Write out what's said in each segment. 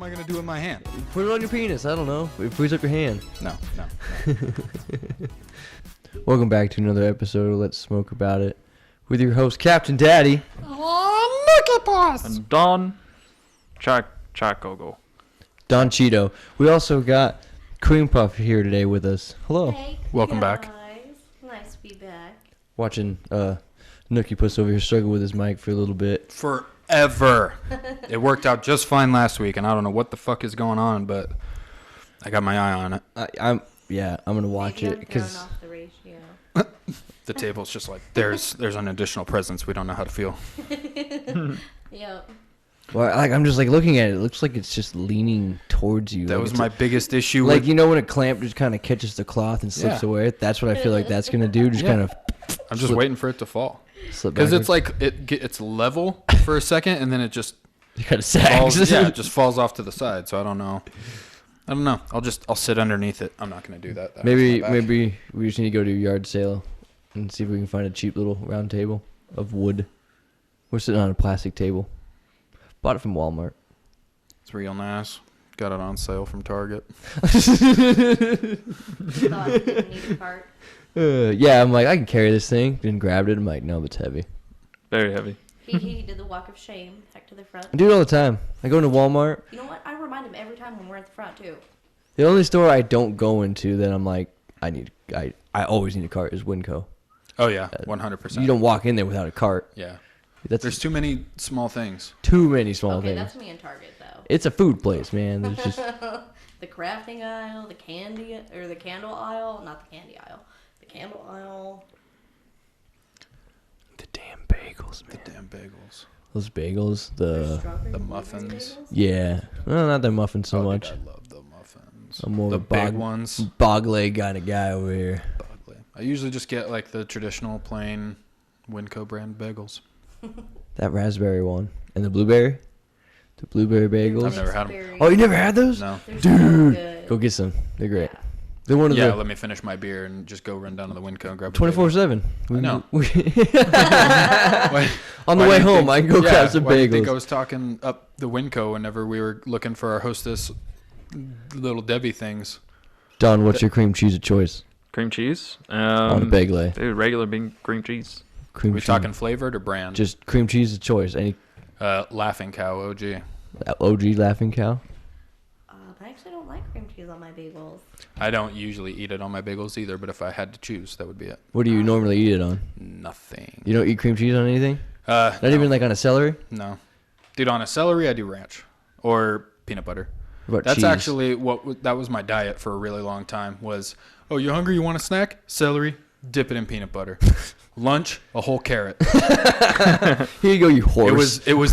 am I going to do with my hand? Put it on your penis. I don't know. Freeze up your hand. No. Welcome back to another episode of Let's Smoke About It with your host, Captain Daddy. Oh, look at boss! And Don Chacogo. Don Cheeto. We also got CreamPuff here today with us. Hello. Hey, Welcome guys. back. Nice to be back. Watching Nookie Puss over here struggle with his mic for a little bit. Forever. It worked out just fine last week, and I don't know what the fuck is going on, but I got my eye on it. I'm gonna watch Maybe it I'm because throwing off the ratio. The table's just like, there's an additional presence. We don't know how to feel. Yep. I'm just like looking at it. It looks like it's just leaning towards you. That like was it's my biggest issue. like you know when a clamp just kind of catches the cloth and slips Yeah. away. That's what I feel like that's gonna do. Just Yeah. kind of I'm just waiting for it to fall. slip Because it's backwards. like it's level for a second, and then it just It kind of sags. falls. Yeah, it just falls off to the side. So I don't know. I'll sit underneath it. I'm not gonna do that. That hurts my back. Maybe we just need to go to a yard sale and see if we can find a cheap little round table of wood. We're sitting on a plastic table. Bought it from Walmart. It's real nice. Got it on sale from Target. Thought I didn't need a cart. Yeah, I'm like, I can carry this thing. Then grabbed it. I'm like, no, it's heavy. Very heavy. He did the walk of shame back to the front. I do it all the time. I go into Walmart. You know what? I remind him every time when we're at the front too. The only store I don't go into that I'm like, I always need a cart is Winco. Oh yeah, 100%. You don't walk in there without a cart. Yeah. That's There's too many small things. too many small Okay, things. that's me in Target though. It's a food place, man. There's just The crafting aisle, the candy or the candle aisle, not the candy aisle, the candle aisle. the damn bagels, man. The damn bagels. Those bagels, There's strawberry the and muffins. blueberry bagels. yeah. Well, not the muffins so Oh, dude, much. I love the muffins. I'm more the of a big ones. bog leg kind of guy over here. Ugly. I usually just get like the traditional plain Winco brand bagels. That raspberry one and the blueberry bagels. I've never had 'em. Berry. Oh, you never had those? No. They're Dude, so good. go get some. They're great. Yeah. They're one of Yeah, the let me finish my beer and just go run down to the Winco and grab a 24/7. I know. On Why- the why way do you home, think- I can go grab some why do you think I bagels. was talking up the Winco whenever we were looking for our Hostess little Debbie things? Don, what's your cream cheese of choice Cream cheese. on a bagel? Dude, regular bean cream chease. Cream We cheese. talking flavored or brand? Just cream cheese of choice. Any Laughing Cow OG. OG Laughing Cow? I actually don't like cream cheese on my bagels. I don't usually eat it on my bagels either, but if I had to choose, that would be it. What do you normally eat it on? Nothing. You don't eat cream cheese on anything? Not No. even like on a celery? No. Dude, on a celery, I do ranch or peanut butter. What about That's cheese? actually that was my diet for a really long time was, oh, you hungry? You want a snack? Celery, dip it in peanut butter. Lunch, a whole carrot. Here you go, you horse. It was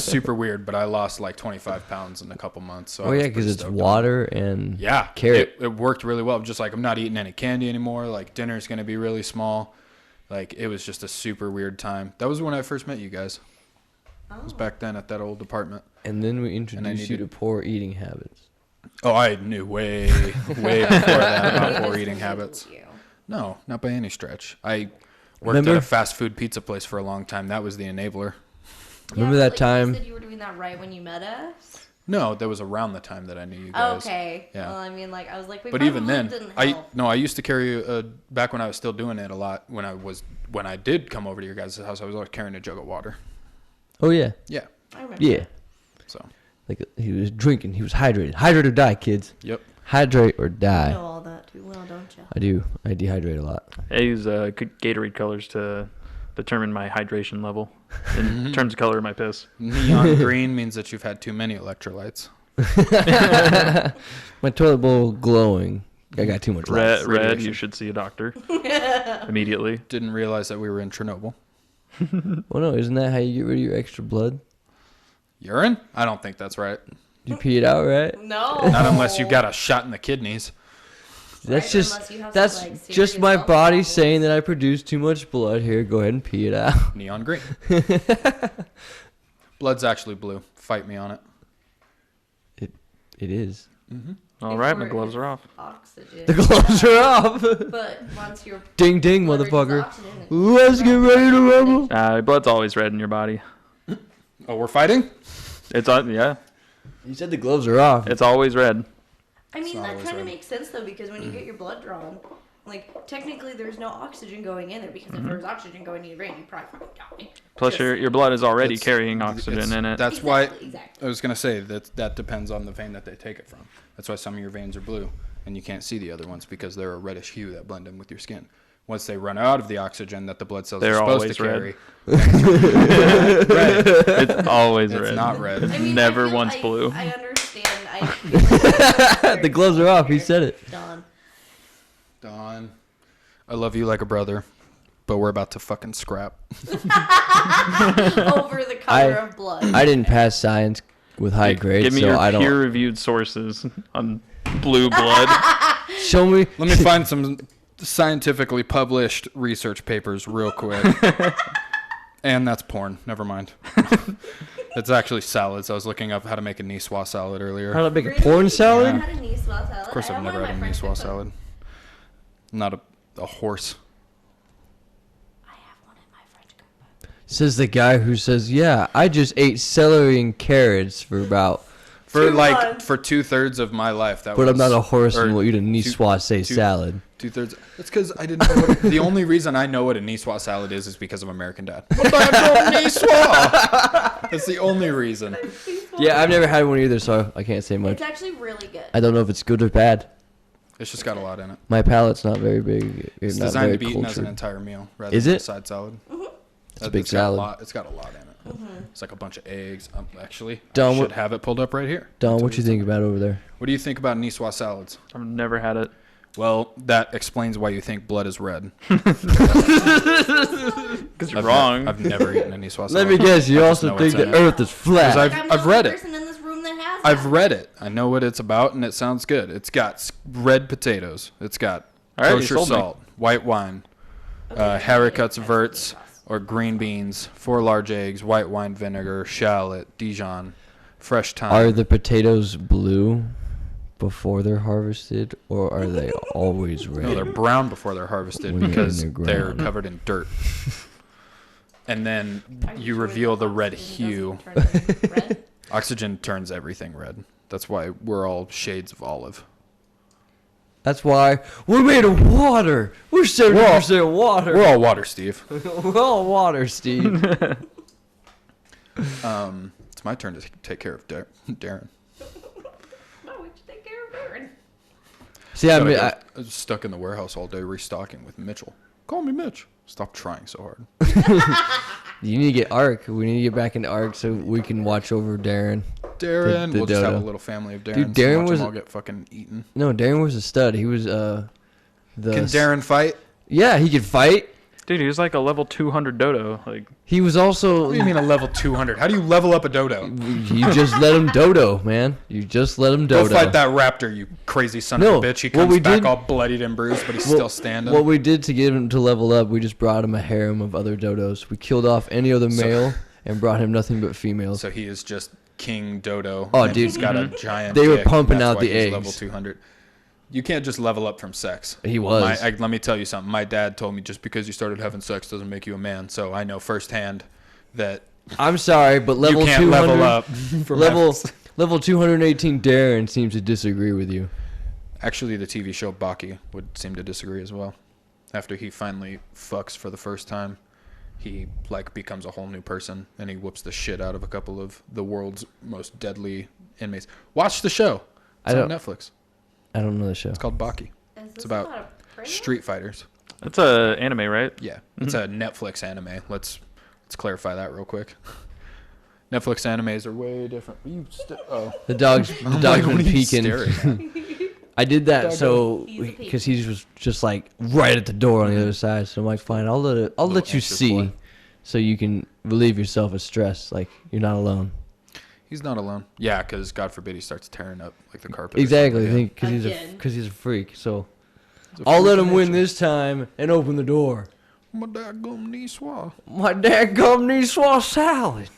super weird, but I lost like 25 pounds in a couple months. So Oh yeah, because it's water and yeah, carrot. It worked really well. Just like I'm not eating any candy anymore. Like dinner's gonna be really small. Like it was just a super weird time. That was when I first met you guys. It was back then at that old apartment. And then we introduced you to poor eating habits. Oh, I knew way before that about poor eating habits. You. No, not by any stretch. I worked Remember? at a fast food pizza place for a long time. That was the enabler. Remember Yeah, that but time? You said you were doing that right when you met us. No, that was around the time that I knew you Oh, guys. okay. Yeah. Well, I mean, like I was like, we But even probably then, didn't help. I used to carry back when I was still doing it a lot. When I did come over to your guys' house, I was always carrying a jug of water. Oh yeah. Yeah. I remember. Yeah. So. Like he was drinking. He was hydrated. Hydrate or die, kids. Yep. Hydrate or You die. know all that too well, don't you? I do. I dehydrate a lot. I use Gatorade colors to determine my hydration level in terms of color of my piss. Neon green means that you've had too many electrolytes. My toilet bowl glowing. I got too much light. Red, Radiation. you should see a doctor immediately. Didn't realize that we were in Chernobyl. Well, no, isn't that how you get rid of your extra blood? Urine? I don't think that's right. You pee it out, right? No. Not unless you got a shot in the kidneys. That's Right, unless you have some, that's like, just serious my health body problems. saying that I produce too much blood. Here, go ahead and pee it out. Neon green. Blood's actually blue. Fight me on it. It is. All right, my gloves are off. Oxygen. The gloves are off. But once you're Ding ding, blood reaches motherfucker. oxygen, it's Let's get ready to rumble. Blood's always red in your body. Oh, we're fighting? It's on, yeah. You said the gloves are off. It's always red. I mean, not that always kind of red. makes sense though, because when you get your blood drawn, like technically there's no oxygen going in there, because if there was oxygen going in your brain, you'd probably fucking die. Plus, Just your saying. blood is already It's- carrying oxygen it's- in it. That's Exactly. I was gonna say that depends on the vein that they take it from. That's why some of your veins are blue, and you can't see the other ones because they're a reddish hue that blend in with your skin. Once they run out of the oxygen that the blood cells They're are supposed to always carry, red. red. It's always It's red. not red. I mean, Never I feel- once blue. I understand. I feel like The gloves are off. He said it. Done. Dawn, I love you like a brother, but we're about to fucking scrap. Over the color of blood. I didn't pass science with high grades, Give me so your I don't. peer-reviewed sources on blue blood. Show me. Let me find some scientifically published research papers real quick. And that's porn. Never mind. It's actually salads. I was looking up how to make a niçoise salad earlier. How to make a Really? porn You salad? never had a niçoise salad? Of course, I've never had a niçoise salad. Not a horse. I have one in my French cookbook. Says the guy who says, "Yeah, I just ate celery and carrots for about, For 2 like months. for 2/3 of my life, that but was. I'm not a horse and or will eat a two- niçoise two- salad." 2/3. That's because I didn't know. The only reason I know what a niçoise salad is because of American Dad. My dad drove niçoise. That's the only reason. Yeah, I've never had one either, so I can't say much. It's actually really good. I don't know if it's good or bad. It's just got a lot in it. My palate's not very big. It's not designed very to be eaten as an cultured. entire meal rather Is than it? a side salad. It's a big It's got a salad. lot. It's got a lot in it. It's like a bunch of eggs. Actually, Don, I what- should have it pulled up right here. Don, I'll what tell you think about over there? What do you think about niçoise salads? I've never had it. Well, that explains why you think blood is red. Because you're wrong. I've never eaten a niçoise salad. Let me guess, you I just also know think what's the in it. Earth is flat. I've- Like, I'm the read only it. person in this room that has I've that. read it. I know what it's about, and it sounds good. It's got red potatoes. It's got All right, you kosher sold me. salt, white wine, Okay, Harricuts that's verts, really awesome. or green beans, 4 large eggs, white wine vinegar, shallot, Dijon, fresh thyme. Are the potatoes blue before they're harvested, or are they always red? No, they're brown before they're harvested When they're because in the they're ground. covered in dirt. And then Are you sure reveal that the red oxygen hue. doesn't turn it red? Oxygen turns everything red. That's why we're all shades of olive. That's why we're made of water. We're 70% water. We're all water, Steve. We're all water, Steve. It's my turn to take care of Darren. No, we should take care of Aaron. See, I Gotta mean, go- I I was stuck in the warehouse all day restocking with Mitchell. Call me Mitch. Stop trying so hard. you need to get Ark. We need to get back into Ark so we can watch over Darren. Darren, the we'll just have a dodo. little family of Darren. Dude, Darren watch was- them all get fucking eaten. No, Darren was a stud. He was the. Can Darren fight? Yeah, he could fight. Dude, he was like a level 200 dodo. Like, He was also. What do you mean a level 200? How do you level up a dodo? You just let him dodo, man. You just let him dodo. Go fight that raptor, you crazy son No, of a bitch. He what comes we back did- all bloodied and bruised, but he's Well, still standing. What we did to get him to level up, we just brought him a harem of other dodos. We killed off any other So- male and brought him nothing but females. So he is just King Dodo. Oh, and dude. He's got a giant They were dick. pumping That's out why the he's eggs. level 200. You can't just level up from sex. He was. Let me tell you something. My dad told me just because you started having sex doesn't make you a man. So I know firsthand that I'm sorry, but level you can't 200, level up. From level having- level 218 Darren seems to disagree with you. Actually, the TV show Baki would seem to disagree as well. After he finally fucks for the first time, he like becomes a whole new person, and he whoops the shit out of a couple of the world's most deadly inmates. Watch the show. It's I on don't- Netflix. I don't know the show. It's called Baki. Is this about a prison? Street fighters. that's a anime, right? Yeah, it's a Netflix anime. Let's clarify that real quick. Netflix animes are way different. The dog's Oh been what are you peeking. staring at? I did that so He's a peek. because he was just like right at the door on the other side. So I'm like, fine, I'll let Little you anxious see, boy. so you can relieve yourself of stress. Like you're not alone. He's not alone. Yeah, because God forbid he starts tearing up like the carpet. or Exactly, something. because Again. he's a freak. So He's a I'll let freak him of win nature. this time and open the door. My daggum niçoise. My dad gum niçoise salad.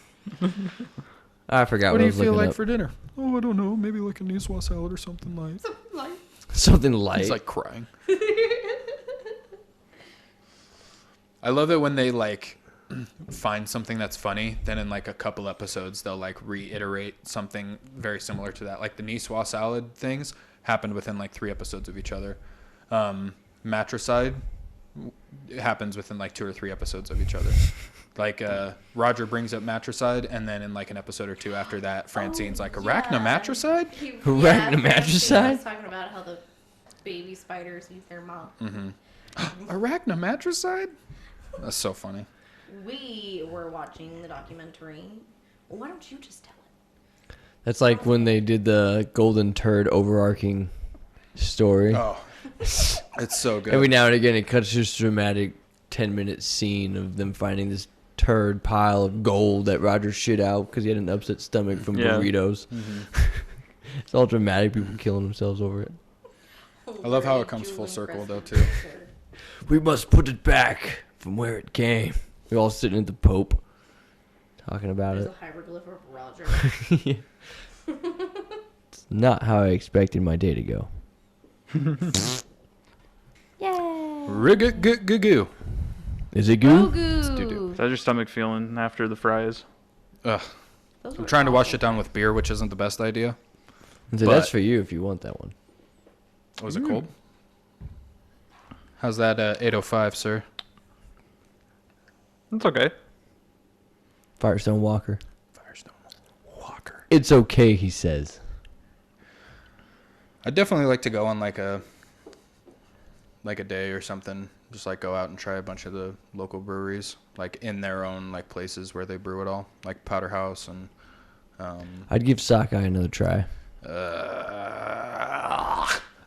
I forgot What what, do I you was feel looking like up. for dinner? Oh, I don't know. Maybe like a niçoise salad or something like. Like, Something light. He's like crying. I love it when they like find something that's funny, then in like a couple episodes they'll like reiterate something very similar to that. Like the Niçoise salad things happened within like 3 episodes of each other. Matricide happens within like 2 or 3 episodes of each other. Like Roger brings up matricide, and then in like an episode or 2 after that, Francine's like arachnomatricide. Arachnomatricide? I was talking about how the baby spiders eat their mom. Arachnomatricide? That's so funny. We were watching the documentary. Well, why don't you just tell it? That's like when they did the golden turd overarching story. Oh, it's so good. Every now and again, it cuts this dramatic 10-minute scene of them finding this turd pile of gold that Roger shit out because he had an upset stomach from burritos. It's all dramatic, people killing themselves over it. I love how it comes full circle, though, too. We must put it back from where it came. We're all sitting at the Pope talking about There's it. a hieroglyph of Roger. It's not how I expected my day to go. Yay! Rig-goo. Is it goo? Grogu. How's your stomach feeling after the fries? Ugh. Those I'm were trying to wash awful. it down with beer, which isn't the best idea. So But- that's for you if you want that one. Was it cold? How's that 805, sir? It's okay. Firestone Walker. Firestone Walker. It's okay, he says. I'd definitely like to go on like a day or something. Just like go out and try a bunch of the local breweries, like in their own like places where they brew it all, like Powder House and. I'd give Sockeye another try.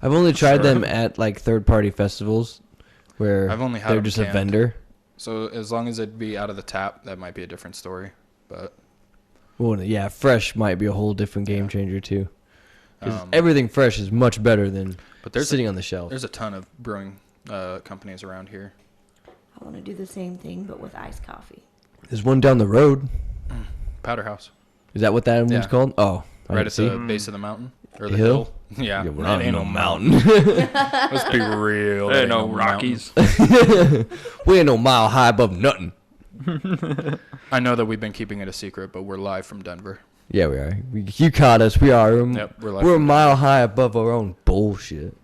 I've only tried them at like third-party festivals where I've only had they're them just a canned. vendor. So as long as it'd be out of the tap, that might be a different story. But Well, yeah, fresh might be a whole different game changer too. 'Cause Um, everything fresh is much better than but there's sitting on the shelf. there's a ton of brewing companies around here. I want to do the same thing, but with iced coffee. There's one down the road. Powder House, Is that what that one's Yeah. called? Oh, I right didn't at see. the base of the mountain or the Hill? hill. Yeah, Yeah, we're that not ain't no no mountain. Let's be real. There that ain't no mountain. Rockies. We ain't no mile high above nothing. I know that we've been keeping it a secret, but we're live from Denver. Yeah, we are. You caught us. We are. Yep, we're live We're a from mile high above our own bullshit.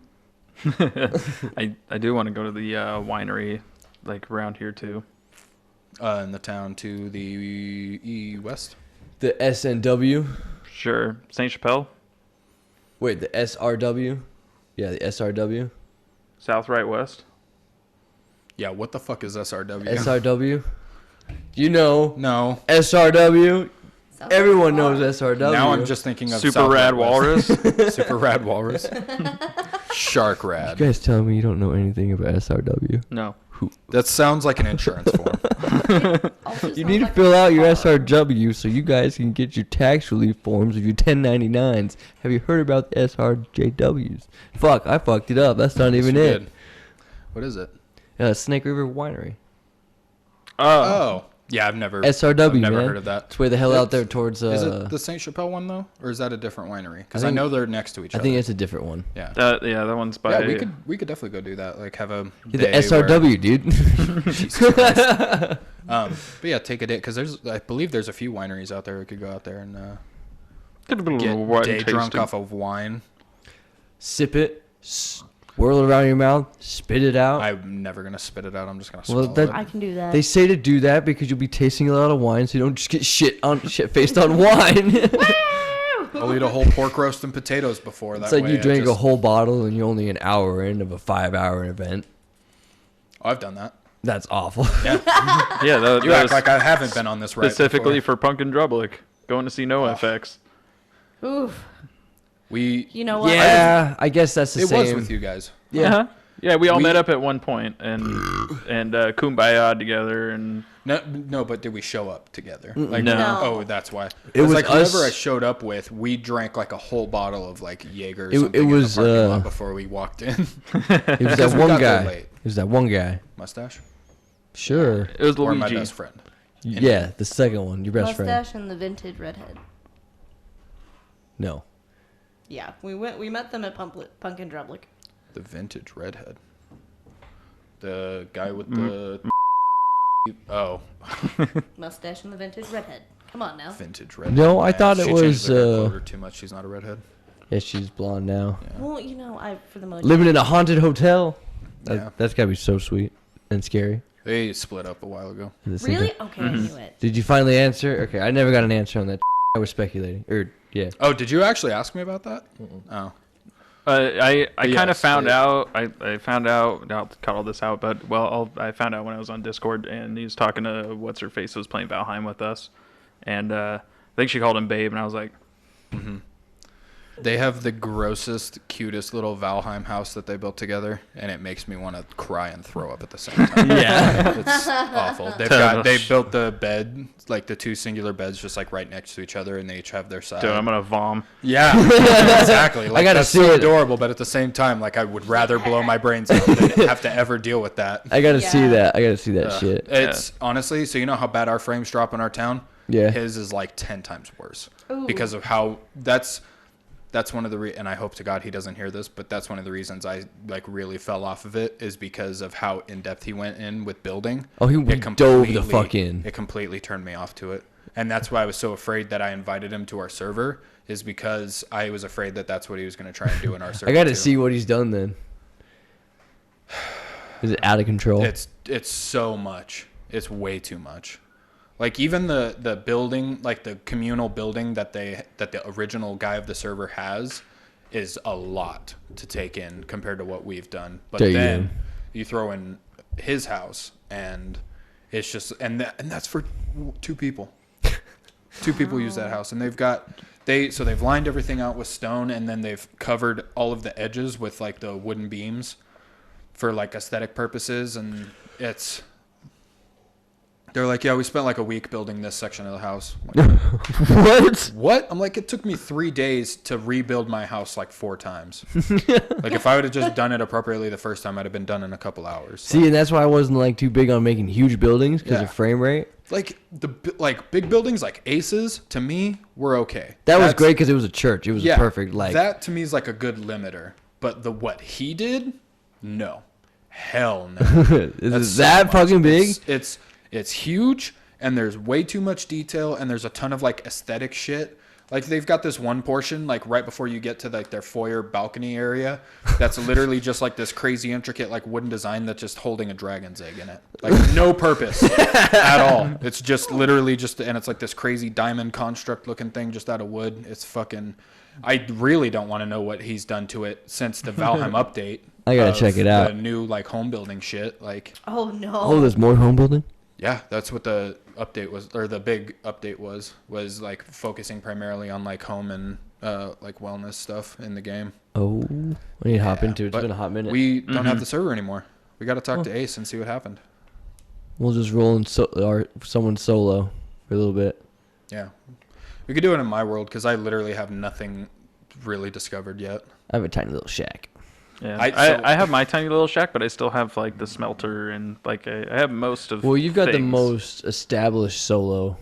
I do want to go to the winery, like around here too. in the town to the west. The SNW. Sure, Saint Chappelle, Wait, the SRW. Yeah, the SRW. South Right West. Yeah, what the fuck is SRW? SRW. You know No. SRW. Sounds Everyone like knows SRW. Now I'm just thinking of Super South Rad by West. Walrus. Super Rad Walrus. Shark Rad. You guys telling me you don't know anything about SRW? No. That sounds like an insurance form. Also You sounds need to like fill a out your car. SRW so you guys can get your tax relief forms of your 1099s. Have you heard about the SRJWs? Fuck, I fucked it up. That's not even You it. did. What is it? Snake River Winery. Oh. Yeah, I've never SRW, I've never man. heard of that. It's way the hell out there It's- towards. Is it the Saint Chappelle one though, or is that a different winery? Because I think- know they're next to each I other. think it's a different one. Yeah. Yeah, that one's by. Yeah, we could definitely go do that. Like have a Yeah, the day SRW, dude. where- Jesus Christ. But yeah, take a day because I believe there's a few wineries out there. We could go out there and Get a little get wine day drunk tasting. off of wine. Sip it, swirl it around your mouth, spit it out. I'm never gonna spit it out. I'm just gonna Well, swallow that- it. I can do that. They say to do that because you'll be tasting a lot of wine, so you don't just get shit faced on wine. I'll eat a whole pork roast and potatoes before that. It's like way you I drink a just- whole bottle and you're only an hour in of a 5-hour event. Oh, I've done that. That's awful. Yeah. Yeah, that You was act like I haven't been on this ride specifically before. for Punk and Drublic. Going to see NoFX. Oof. We. You know what? Yeah, I guess that's the It same. was with you guys. Yeah. Uh-huh. Yeah, we all We- met up at one point and kumbaya together and No, but did we show up together? Like, No. No. Oh, that's why. It was like us- whoever I showed up with, we drank like a whole bottle of like Jaeger or It- something it was, in the parking lot uh, before we walked in. It was Because that we one got there guy. late. It was that one guy. Mustache? Sure. it was Or my Luigi. best friend. Yeah, the second one, your best friend. Mustache and the vintage redhead. No. Yeah, we met them at Punk and Drublic. The vintage redhead. The guy with the Oh, Mustache and the vintage redhead. Come on now. vintage redhead. No, I thought it she was, changed the hair color too much. She's not a redhead. Yeah, she's blonde now. Yeah. Well, you know, for the most Living in a haunted hotel. Yeah. That's gotta be so sweet and scary. They split up a while ago. At the same Really? time. Okay, I knew it. Did you finally answer? Okay, I never got an answer on that. I was speculating. Yeah. Oh, did you actually ask me about that? Oh. I kind of Yes, found out. I found out. I'll cut all this out, but I found out when I was on Discord, and he was talking to what's her face was playing Valheim with us, and I think she called him Babe, and I was like, They have the grossest, cutest little Valheim house that they built together, and it makes me want to cry and throw up at the same time. Yeah. It's awful. They built the bed, like the two singular beds, just like right next to each other, and they each have their side. dude, I'm gonna vom. Yeah, exactly. Like, gotta that's see so it. adorable, but at the same time, like I would rather blow my brains out than have to ever deal with that. I gotta see Yeah. that. I gotta see that shit. It's honestly, so you know how bad our frames drop in our town? Yeah. His is like 10 times worse Ooh. because of how that's one of the and I hope to God he doesn't hear this, but that's one of the reasons I like really fell off of it is because of how in depth he went in with building. Oh, he dove the fuck in. It completely turned me off to it, and that's why I was so afraid that I invited him to our server is because I was afraid that that's what he was going to try and do in our server. I gotta too. see what he's done then. Is it out of control? It's so much. It's way too much. Like even the building, like the communal building that the original guy of the server has is a lot to take in compared to what we've done. But then you throw in his house and it's just and that's for 2 people. 2 people use that house and they've lined everything out with stone and then they've covered all of the edges with like the wooden beams for like aesthetic purposes and they're like, yeah, we spent like a week building this section of the house. I'm like, what? I'm like, it took me 3 days to rebuild my house like 4 times. Like if I would have just done it appropriately the first time, I'd have been done in a couple hours. See, and that's why I wasn't like too big on making huge buildings because of frame rate. Like big buildings like Aces to me were okay. That was great because it was a church. It was a perfect like. That to me is like a good limiter. But what he did, no, hell no. Is that fucking big? It's huge, and there's way too much detail, and there's a ton of like aesthetic shit. Like they've got this one portion, like right before you get to like their foyer balcony area, that's literally just like this crazy intricate like wooden design that's just holding a dragon's egg in it. Like no purpose at all. It's just literally and it's like this crazy diamond construct looking thing just out of wood. It's fucking. I really don't want to know what he's done to it since the Valheim update. I gotta check it out. The new like home building shit. Like. Oh no. Oh, there's more home building. Yeah, that's what the update was, or the big update was like focusing primarily on like home and like wellness stuff in the game. Oh, we need to hop into it. It's been a hot minute. We don't have the server anymore. We got to talk to Ace and see what happened. We'll just roll in someone solo for a little bit. Yeah, we could do it in my world because I literally have nothing really discovered yet. I have a tiny little shack. Yeah, I have my tiny little shack, but I still have like the smelter and like I have most of. Well, you've got the things. most established solo,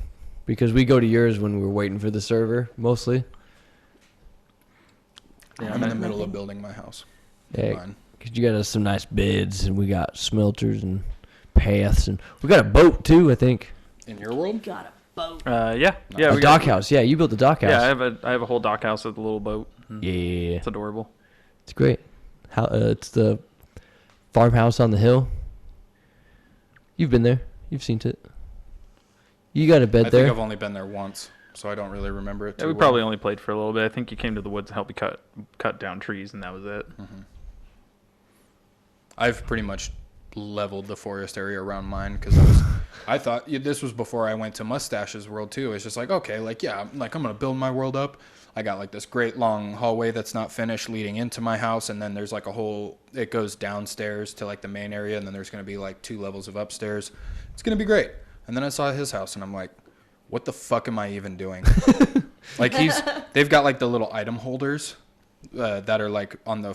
because we go to yours when we're waiting for the server mostly. Yeah, I'm in the middle of building my house. Yeah, because you got us some nice beds and we got smelters and paths and we got a boat too. I think. In your world? Got a boat. Yeah. A dock house. Yeah, you built the dock house. Yeah, I have a whole dock house with a little boat. Yeah, It's adorable. it's great. It's the farmhouse on the hill. You've been there. You've seen it. You got a bed I there. think I've only been there once, so I don't really remember it. Yeah, we probably only played for a little bit. I think you came to the woods to help me cut down trees, and that was it. I've pretty much leveled the forest area around mine because I thought this was before I went to Mustache's world too. It's just like, okay, like yeah, I'm gonna build my world up. I got like this great long hallway that's not finished leading into my house, and then there's like it goes downstairs to like the main area, and then there's gonna be like 2 levels of upstairs. It's gonna be great. And then I saw his house, and I'm like, what the fuck am I even doing? Like they've got like the little item holders that are like on the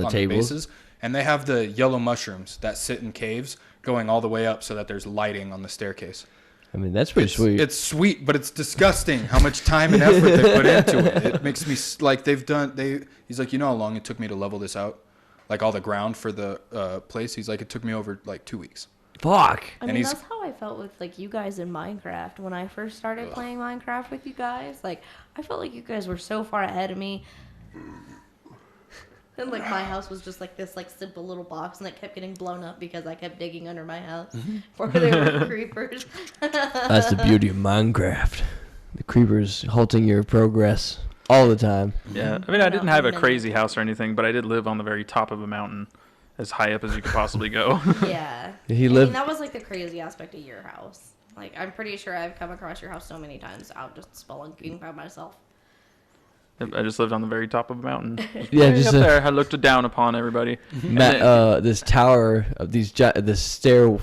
tables. bases, and they have the yellow mushrooms that sit in caves going all the way up so that there's lighting on the staircase. I mean, that's pretty sweet. It's sweet, but it's disgusting how much time and effort they put into it. It makes me like he's like, you know how long it took me to level this out? Like all the ground for the place? He's like, it took me over like 2 weeks. Fuck. I And mean, he's- that's how I felt with like you guys in Minecraft. When I first started playing Minecraft with you guys, like I felt like you guys were so far ahead of me. And like my house was just like this like simple little box, and it kept getting blown up because I kept digging under my house for there were creepers. That's the beauty of Minecraft. The creepers halting your progress all the time. Yeah, I mean, I didn't have a crazy house or anything, but I did live on the very top of a mountain, as high up as you could possibly go. Yeah. He I lived. mean, that was like the crazy aspect of your house. Like I'm pretty sure I've come across your house so many times out just spelunking by myself. I just lived on the very top of a mountain. Yeah, Way just up there. I looked down upon everybody. this tower of these the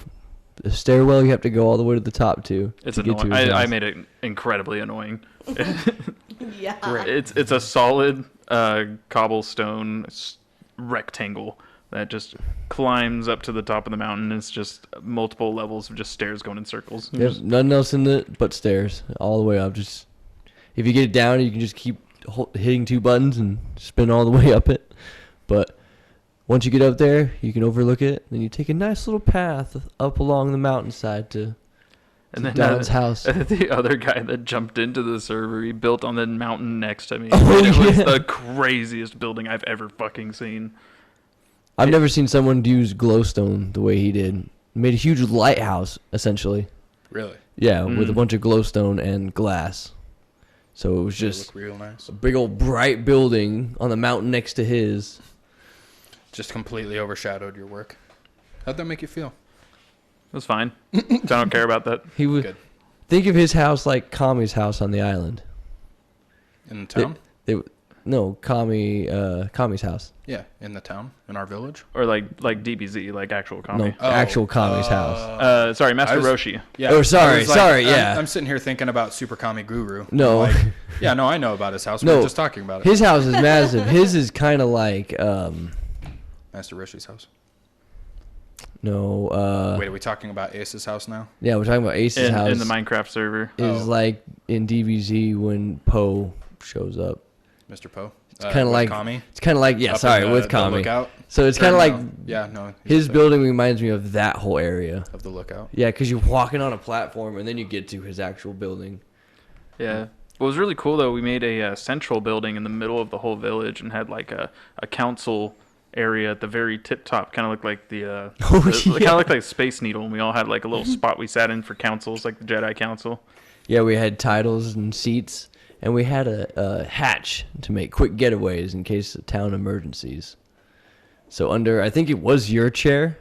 stairwell you have to go all the way to the top to. It's to get annoying. to his I house. made it incredibly annoying. Yeah. It's a solid cobblestone rectangle that just climbs up to the top of the mountain. It's just multiple levels of just stairs going in circles. There's nothing else in it but stairs all the way up. Just if you get it down, you can just keep hitting two buttons and spin all the way up it. But once you get up there, you can overlook it. Then you take a nice little path up along the mountainside to Don's house. The other guy that jumped into the server, he built on the mountain next to me. Oh, And it was yeah. the craziest building I've ever fucking seen. I've never seen someone use glowstone the way he did. Made a huge lighthouse, essentially. Really? Yeah, with a bunch of glowstone and glass. So it was They just look real nice. a big old bright building on the mountain next to his. Just completely overshadowed your work. How'd that make you feel? It was fine. I don't care about that. He would Good. think of his house like Kami's house on the island. In the town? Kami's house. Yeah, in the town, in our village. Or like DBZ, like actual comedy. No, actual Kami's house. Sorry, Master I was- Roshi. Yeah. Oh, sorry, I was sorry, yeah. I'm sitting here thinking about Super Kami Guru. No. I'm like, yeah, no, I know about his house. We No. were just talking about it. His house is massive. His is kind of like Master Roshi's house. no. Wait, are we talking about Ace's house now? Yeah, we're talking about Ace's house. In the Minecraft server. is Oh. like in DBZ when Poe shows up. Mr. Poe? It's Kind of like Kami? it's kind of like Up sorry in with the Kami. lookout? So it's Or kind of like no. Yeah, no. his building reminds me of that whole area. Of the lookout. Yeah, because you're walking on a platform and then you get to his actual building. Yeah. What was really cool though, we made a central building in the middle of the whole village and had like a council area at the very tip top. Kind of looked like the kind of looked like Space Needle, and we all had like a little spot we sat in for councils, like the Jedi Council. Yeah, we had titles and seats, and we had a hatch to make quick getaways in case of town emergencies. So I think it was your chair.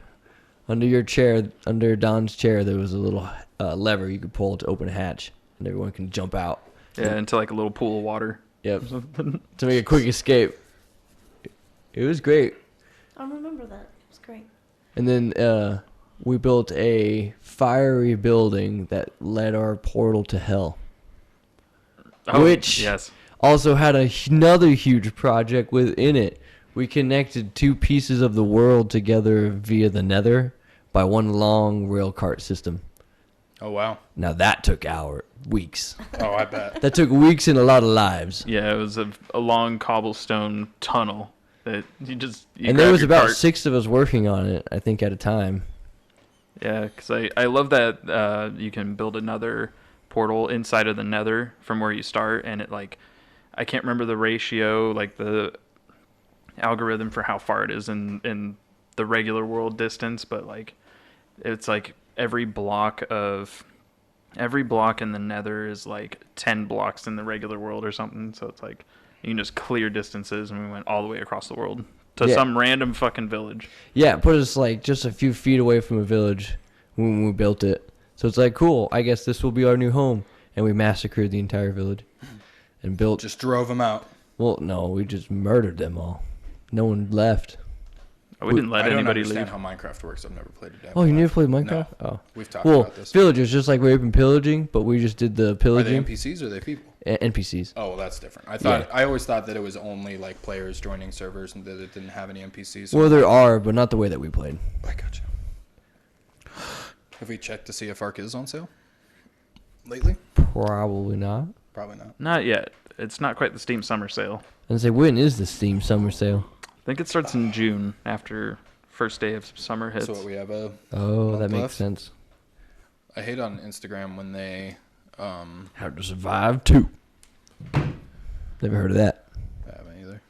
Under Don's chair, there was a little lever you could pull to open a hatch, and everyone can jump out. Yeah, into like a little pool of water. Yep. To make a quick escape. It was great. I remember that. It was great. And then we built a fiery building that led our portal to hell. Oh, Which yes. also had another huge project within it. We connected two pieces of the world together via the nether by one long rail cart system. Oh, wow. Now that took weeks. Oh, I bet. That took weeks and a lot of lives. Yeah, it was a long cobblestone tunnel that you And there was about 6 of us working on it, I think, at a time. Yeah, because I love that you can build another portal inside of the nether from where you start, and it like, I can't remember the ratio, like the algorithm for how far it is in the regular world distance, but like it's like every block in the nether is like 10 blocks in the regular world or something, so it's like you can just clear distances, and we went all the way across the world to some random fucking village. Yeah, it put us like just a few feet away from a village when we built it. So it's like, cool, I guess this will be our new home. And we massacred the entire village and built. Just drove him out. Well, no, we just murdered them all. No one left. We didn't let I don't anybody understand leave. how Minecraft works. I've never played a damn Oh, you thing. never played Minecraft? No. Oh. We've talked Well, about this. villagers, just like we've been pillaging, but we just did the Are they pillaging. NPCs or are they people? NPCs. Oh, well, that's different. I always thought that it was only like players joining servers and that it didn't have any NPCs. Well, there are, but not the way that we played. I gotcha. Have we checked to see if Ark is on sale lately? Probably not. Probably not. Not yet. It's not quite the Steam Summer Sale. And say, when is the Steam Summer Sale? I think it starts in June after first day of summer hits. So what we have a Oh, month that makes left? sense. I hate on Instagram when they How to Survive 2. Never heard of that. I haven't either.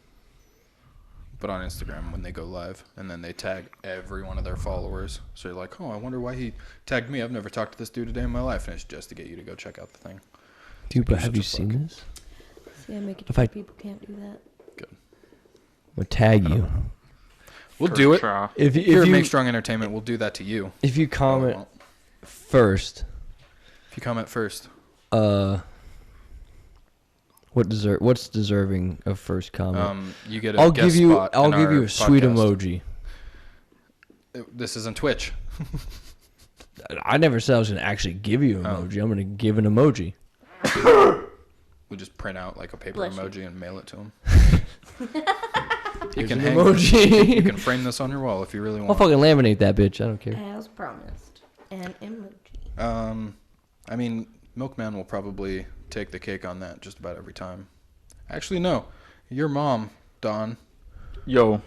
But on Instagram when they go live and then they tag every one of their followers. So you're like, oh, I wonder why he tagged me. I've never talked to this dude a day in my life, and it's just to get you to go check out the thing. Dude, but You're have such you a seen fuck. this? Yeah, make it If I- people can't do that. We'll tag you. We'll do it. Try. If Here at you Make Strong Entertainment, we'll do that to you. if you No, we comment won't. first, If you comment first. what's deserving of first comment? You get a I'll guest give you spot I'll in give our you a sweet podcast. emoji. This isn't Twitch. I never said I was gonna actually give you an Oh. emoji. I'm gonna give an emoji. We just print out like a paper Bless you. emoji and mail it to him. Here's can an hang- emoji. You can frame this on your wall if you really I'll want. fucking laminate that bitch. I don't care. As promised. An emoji. I mean, Milkman will probably take the cake on that just about every time. Actually, no. Your mom, Dawn, Yo.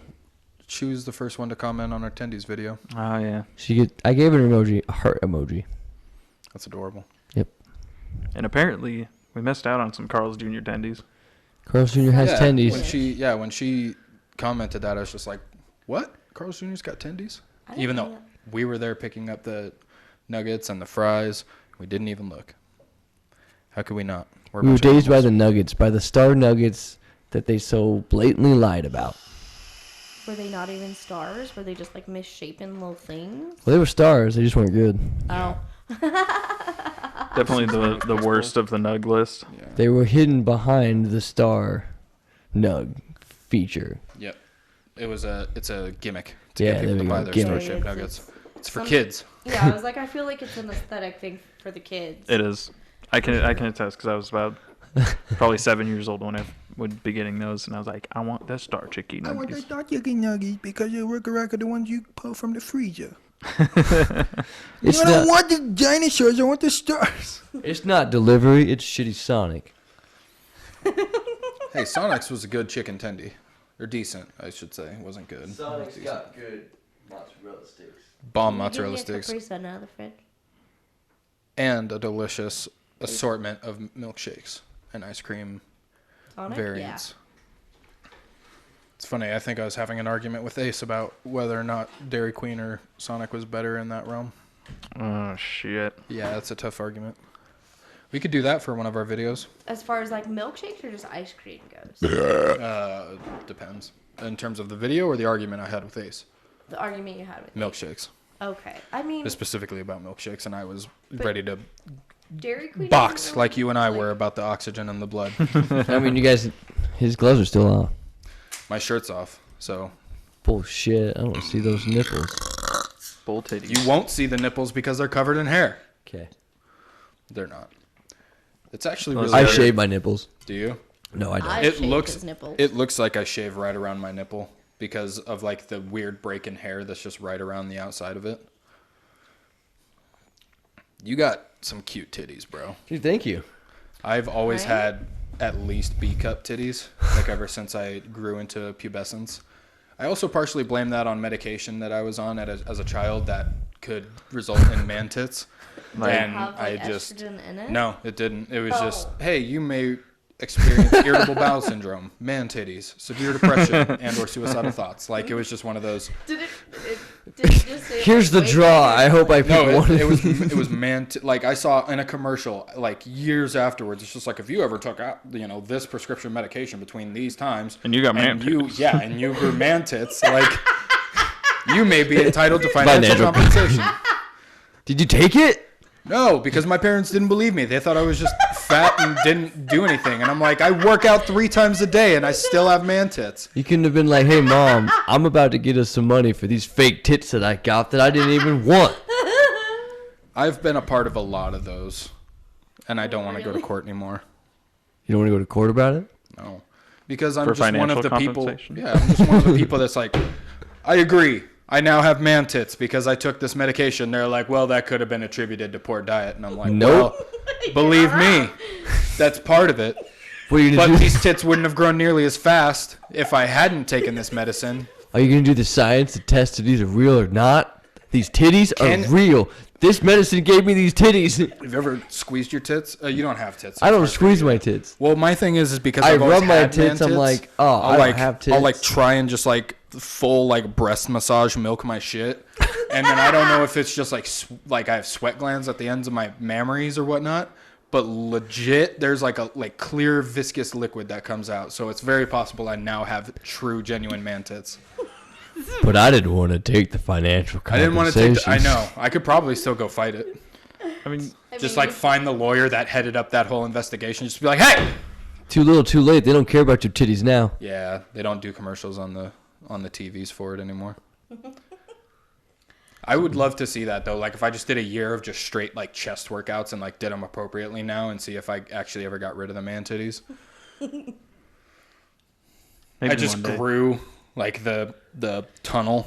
she was the first one to comment on our Tendies video. Oh, yeah. I gave her an emoji, a heart emoji. That's adorable. And apparently, we missed out on some Carl's Jr. Tendies. Carl's Jr. has tendies. When she commented that, I was just like, what? Carl's Jr.'s got Tendies? I didn't Even know though that. we were there picking up the nuggets and the fries, we didn't even look. How could we not? a We were bunch of dazed by animals. the nuggets, by the star nuggets that they so blatantly lied about. Were they not even stars? Were they just like misshapen little things? Well, they were stars. They just weren't good. Oh. Definitely the worst of the nug list. Yeah. They were hidden behind the star nug feature. Yep. It's a gimmick to Yeah, get people there to we buy go. their Gimmick. star-shaped nuggets. It's for Some- kids. Yeah, I was like, I feel like it's an aesthetic thing for the kids. It is. I can attest because I was about probably 7 years old when I would be getting those, and I was like, I want the Star Chicky nuggies. star chicken nuggets because they work around the ones you pull from the freezer. It's not. want the dinosaurs. I want the stars. It's not delivery. It's shitty Sonic. Hey, Sonic's was a good chicken tendy. Or decent, I should say. It wasn't good. Sonic's got good mozzarella sticks. Bomb Can you mozzarella give me a sticks. Capri Sun out of the fridge? And a delicious assortment of milkshakes and ice cream Sonic? variants. It's funny, I think I was having an argument with Ace about whether or not Dairy Queen or Sonic was better in that realm. Oh, shit. Yeah, that's a tough argument. We could do that for one of our videos. Yeah. As far as like milkshakes or just ice cream goes? Depends. In terms of the video or the argument I had with Ace. The argument you had with Milkshakes. Okay. I mean, Specifically about milkshakes, and I was ready to Dairy Queen. box doesn't like you and I like- were about the oxygen in the blood. I mean, you guys, his gloves are still on. My shirt's off, so Bullshit. I don't want to see those nipples. Bull titties. you won't see the nipples because they're covered in hair. Okay. They're not. It's actually Those really. I are- shave my nipples. Do you? No, I don't. I It shave looks. his nipples. It looks like I shave right around my nipple because of like the weird break in hair that's just right around the outside of it. You got some cute titties, bro. Dude, thank you. I've always Right? had at least B-cup titties, like ever since I grew into pubescence. I also partially blame that on medication that I was on as a child that could result in man tits. Like, and have, I like, just estrogen in it? no, it didn't. It was just, Oh. hey, you may experience irritable bowel syndrome, man titties, severe depression, and/or suicidal thoughts. Like it was just one of those. Did it just say, Here's like, the wait, draw. wait, I hope I No, pick one. it was like I saw in a commercial like years afterwards. It's just like if you ever took out this prescription medication between these times, And you got man you tits. and you grew man tits, like you may be entitled to financial Financial. compensation. Did you take it? No, because my parents didn't believe me. They thought I was just fat and didn't do anything. And I'm like, I work out 3 times a day and I still have man tits. You couldn't have been like, hey, Mom, I'm about to get us some money for these fake tits that I got that I didn't even want. I've been a part of a lot of those. And I don't want to go to Really? court anymore. You don't want to go to court about it? No. Because I'm For just one of financial the people. compensation? Yeah, I'm just one of the people that's like, I agree. I now have man tits because I took this medication. They're like, well, that could have been attributed to poor diet. And I'm like, Nope. well, believe me, that's part of it. What are you But going to do? these tits wouldn't have grown nearly as fast if I hadn't taken this medicine Are you going to do the science to test if these are real or not? These titties are real. This medicine gave me these titties. Have you ever squeezed your tits? You don't have tits. I don't squeeze my tits. Well, my thing is because I I've always rub my had man tits. I'm like, oh, I don't have tits. I'll like try and just like full like breast massage milk my shit, and then I don't know if it's just like I have sweat glands at the ends of my mammaries or whatnot. But legit, there's like a clear viscous liquid that comes out, so it's very possible I now have true genuine man tits. But I didn't want to take the financial compensation. I didn't want to take. I know. I could probably still go fight it. I mean, Just like find the lawyer that headed up that whole investigation. Just be like, hey. Too little, too late. They don't care about your titties now. Yeah, they don't do commercials on the TVs for it anymore. I would love to see that though. Like if I just did a year of just straight like chest workouts and like did them appropriately now, and see if I actually ever got rid of the man titties. I just grew like the tunnel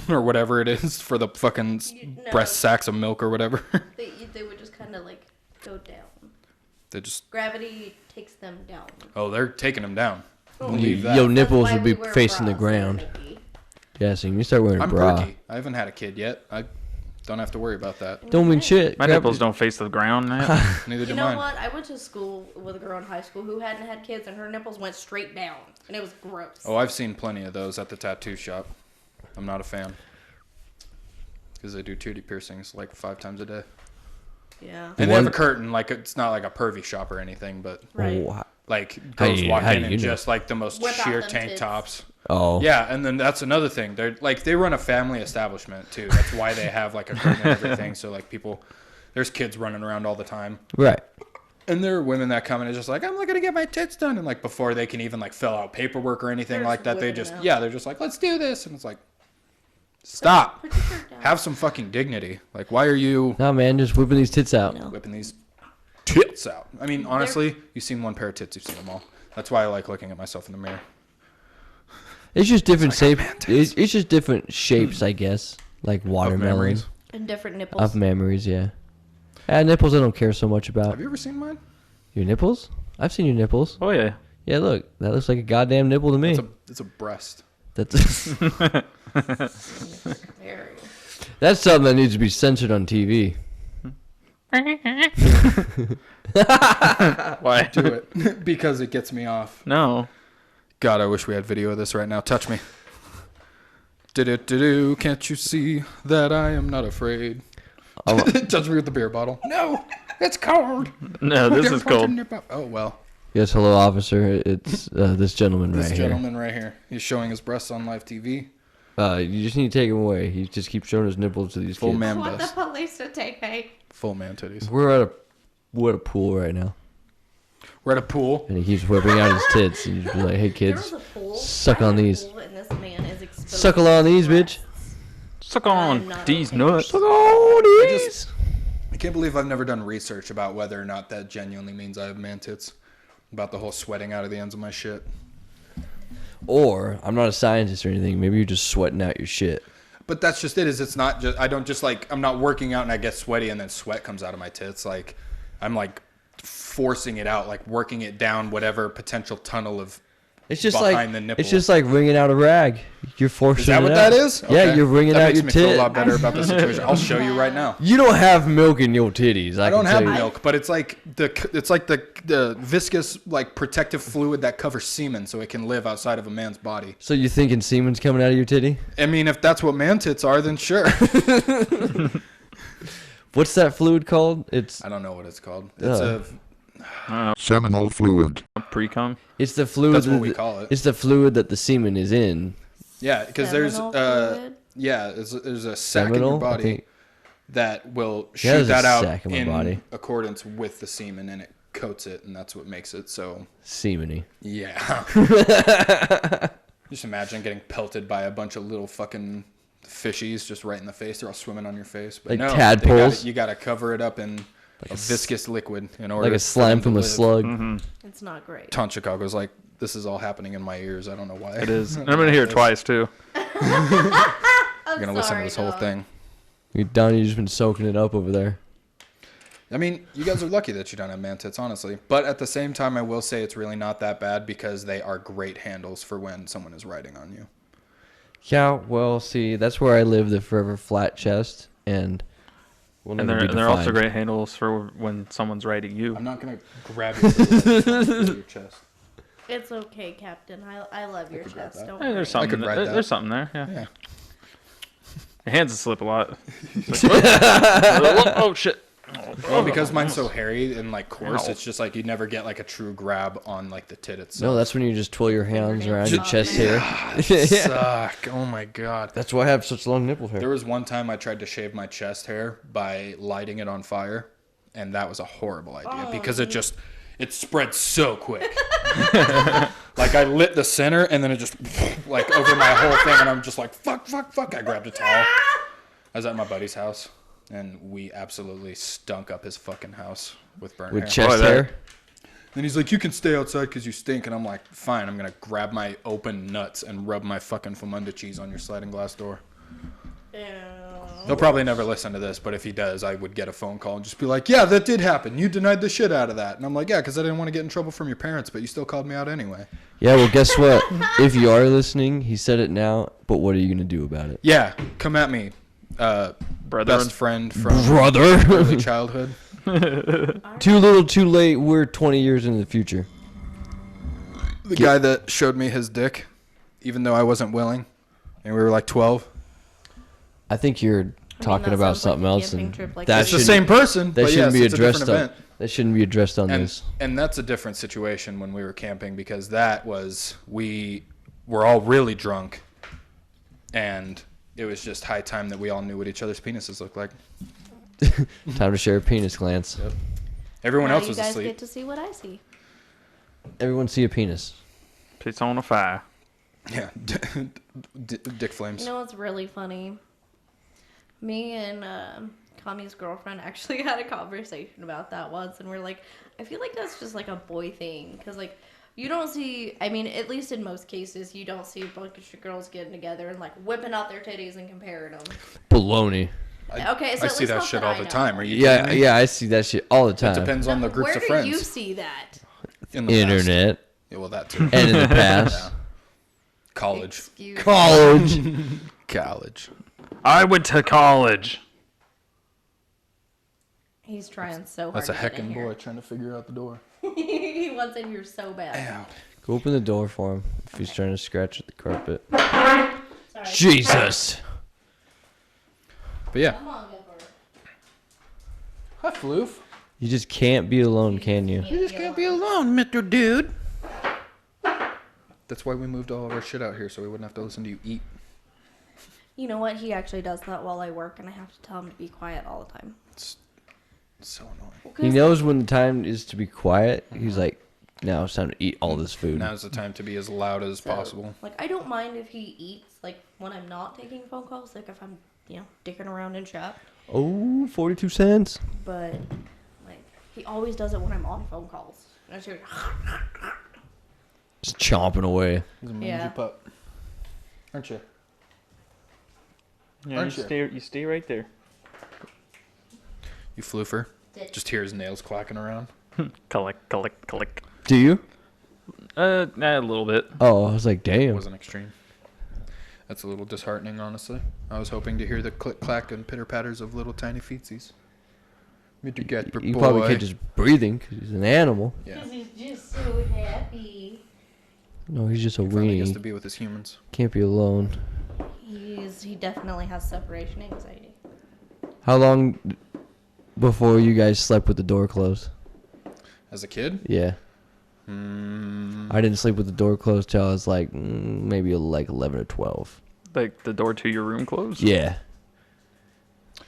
or whatever it is for the fucking breast sacks of milk or whatever. They would just kind of like go down. They just Gravity takes them down. Oh, they're taking them down. Your nipples would be facing the ground. Yeah, so you start wearing a bra. Perky. I haven't had a kid yet. I don't have to worry about that. Don't mean shit. My nipples don't face the ground now. Neither do You know mine. what? I went to school with a girl in high school who hadn't had kids, and her nipples went straight down, and it was gross. Oh, I've seen plenty of those at the tattoo shop. I'm not a fan. Because they do titty piercings like 5 times a day. Yeah. And they have a curtain. Like it's not like a pervy shop or anything, but Right. like girls walk in and know? just like the most Whip out sheer them tank tits. tops. Oh. Yeah, and then that's another thing. They're like they run a family establishment too. That's why they have like a curtain and everything. So like there's kids running around all the time. Right. And there are women that come in and just like, I'm looking to get my tits done, and like before they can even like fill out paperwork or anything They're like that, they whipping just it out. they're just like, let's do this, and it's like, stop, Put your shirt down. have some fucking dignity. Like, why are you Nah, man, just whipping these tits out. No. whipping these tits out? I mean, honestly, you've seen one pair of tits, you've seen them all. That's why I like looking at myself in the mirror. It's just different shapes. It's just different shapes, I guess. Like watermelon. memories. And different nipples. Of memories, yeah. Nipples I don't care so much about. Have you ever seen mine? Your nipples? I've seen your nipples. Oh yeah. Yeah, look. That looks like a goddamn nipple to me. It's a breast. That's Very. that's something that needs to be censored on TV. Why? Do it because it gets me off. No. God, I wish we had video of this right now. Touch me. Do can't you see that I am not afraid? Touch me with the beer bottle. No, it's cold. No, this is cold. Oh well. Yes, hello, officer. It's this gentleman This right gentleman right here. He's showing his breasts on live TV. here. You just need to take him away. He just keeps showing his nipples to these Full kids. man I want the breast. police to take me. Full man titties. We're at a pool right now, We're at a pool. and he keeps whipping out his tits, and you just be like, "Hey, There was kids, a pool. suck I on had a these. pool, and this man is exposed Suckle on these, bitch. Suck I'm on not these okay. nuts. Suck on these." I can't believe I've never done research about whether or not that genuinely means I have man tits. About the whole sweating out of the ends of my shit. Or I'm not a scientist or anything. Maybe you're just sweating out your shit. But that's just it. Is it's not just I don't just like I'm not working out and I get sweaty and then sweat comes out of my tits. Like I'm like forcing it out, like working it down whatever potential tunnel of It's just behind like the nipple. it's just like wringing out a rag. You're forcing Is that it what out. that is? Yeah, Okay. you're wringing that out your makes me feel a tit. lot better about the situation. I'll show you right now. You don't have milk in your titties. I don't can have tell you. milk, but it's like the viscous like protective fluid that covers semen, so it can live outside of a man's body. So you thinking semen's coming out of your titty? I mean, if that's what man tits are, then sure. What's that fluid called? It's I don't know what it's called. It's Seminal fluid. Pre-cum. it's the fluid. That's what we call it. It's the fluid that the semen is in. Yeah, because there's Seminal fluid? there's a sac in Seminal, your I body think. that will Yeah, shoot there's a that out sac in my in body. accordance with the semen, and it coats it, and that's what makes it so. Semeny. Yeah. Just imagine getting pelted by a bunch of little fucking fishies just right in the face. They're all swimming on your face. But Like no, tadpoles? You gotta cover it up in a viscous liquid in order Like a for slime them to from a live. slug. It's not great. Tom Chicago's like, this is all happening in my ears. I don't know why. It is. I'm gonna hear it twice too. I'm gonna listen to this whole thing. Donnie, you've just been soaking it up over there. I mean, you guys are lucky that you don't have man tits, honestly. But at the same time, I will say it's really not that bad because they are great handles for when someone is riding on you. Yeah, well, see, that's where I live, the forever flat chest, and we'll And never be they're also defined. great handles for when someone's riding you. I'm not gonna grab you through your chest. It's okay, Captain. I love your could grab chest. that. Don't Hey, worry. there's something. could ride that. There's something there. Yeah. Yeah. Your hands will slip a lot. It's like, oh shit. Well, because mine's so hairy and like coarse, Ow. it's just like you never get like a true grab on like the tit itself. No, that's when you just twirl your hands around your Just- chest hair. Suck. Oh my god. That's why I have such long nipple There hair. was one time I tried to shave my chest hair by lighting it on fire, and that was a horrible idea because it spread so quick. Like I lit the center and then it just like over my whole thing, and I'm just like fuck. I grabbed a towel. I was at my buddy's house, and we absolutely stunk up his fucking house with burnt With hair. chest that- hair. Then he's like, you can stay outside because you stink. And I'm like, fine, I'm going to grab my open nuts and rub my fucking Famunda cheese on your sliding glass door. Ew. He'll probably never listen to this, but if he does, I would get a phone call and just be like, yeah, that did happen. You denied the shit out of that. And I'm like, yeah, because I didn't want to get in trouble from your parents, but you still called me out anyway. Yeah, well, guess what? If you are listening, he said it now, but what are you going to do about it? Yeah, come at me. Brother. Best friend from Brother! early childhood. Too little, too late. We're 20 years into the future. The guy that showed me his dick, even though I wasn't willing, and we were like 12. I think you're talking that about sounds like something a else, camping and trip, like that It's the shouldn't- same person, That but shouldn't yes, be it's a addressed different on. event. That shouldn't be addressed on this. And that's a different situation when we were camping, because that was, we were all really drunk, and it was just high time that we all knew what each other's penises looked like. Time to share a penis glance. Yep. Everyone Now else you was guys asleep. get to see what I see. Everyone see a penis. It's on a fire. Yeah, dick flames. You know what's really funny? Me and Kami's girlfriend actually had a conversation about that once, and we're like, I feel like that's just like a boy thing, because like you don't see, I mean, at least in most cases, you don't see a bunch of girls getting together and like whipping out their titties and comparing them. Baloney. Okay, so I at see least that not shit that all I the know. time. Are you Yeah, kidding me? yeah, I see that shit all the It time. depends on the groups Where of do friends. you see that? In the past. Internet Yeah, well, that too. and in the past. College. Excuse College. College. I went to college. He's trying so hard. That's a to get in heckin' here. boy trying to figure out the door. He wants in here so bad. Damn. Go open the door for him if he's trying to scratch at the carpet. Sorry. Jesus. But yeah. Come on, Gipper. Hi, Floof. You just can't be alone, can you? You just can't be alone, Mr. Dude. That's why we moved all of our shit out here, so we wouldn't have to listen to you eat. You know what? He actually does that while I work, and I have to tell him to be quiet all the time. It's so annoying. He knows when the time is to be quiet. He's like, now it's time to eat all this food. Now's the time to be as loud as possible. Like, I don't mind if he eats, like, when I'm not taking phone calls, like, if I'm, dicking around in chat. Oh, 42 cents. But, like, he always does it when I'm on phone calls. And I just hear, Just chomping away. He's a mangy Yeah. pup. Aren't you? Yeah, Aren't you stay right there. You floofer. Ditch. Just hear his nails clacking around. Collect. Do you? A little bit. Oh, I was like, It damn. wasn't extreme. That's a little disheartening, honestly. I was hoping to hear the click clack and pitter patters of little tiny feetsies. Mr. Gasper You boy. probably can't just breathing because he's an animal. Yeah. he's just so happy. No, he's just a He finally gets to weenie. be with his humans. Can't be alone. He definitely has separation anxiety. How long before you guys slept with the door closed? As a kid? Yeah. I didn't sleep with the door closed till I was like maybe like 11 or 12. Like the door to your room closed? Yeah.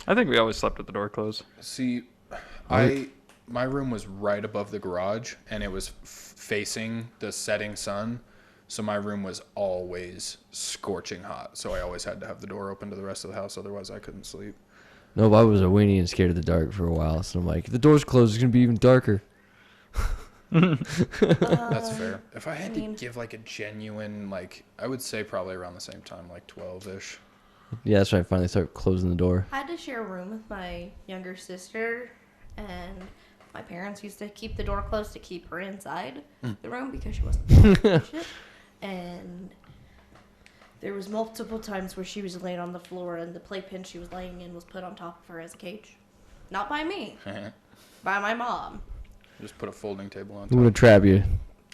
I think we always slept with the door closed. See, my room was right above the garage, and it was facing the setting sun, so my room was always scorching hot. So I always had to have the door open to the rest of the house, otherwise I couldn't sleep. No, but I was a weenie and scared of the dark for a while, so I'm like, if the door's closed, it's gonna be even darker. That's fair. If I had mean- to give like a genuine, like, I would say probably around the same time, like 12-ish. Yeah, that's when I finally started closing the door. I had to share a room with my younger sister, and my parents used to keep the door closed to keep her inside the room because she wasn't shit. And there was multiple times where she was laying on the floor and the playpen she was laying in was put on top of her as a cage. Not by me. By my mom. Just put a folding table on I'm top. gonna trap you.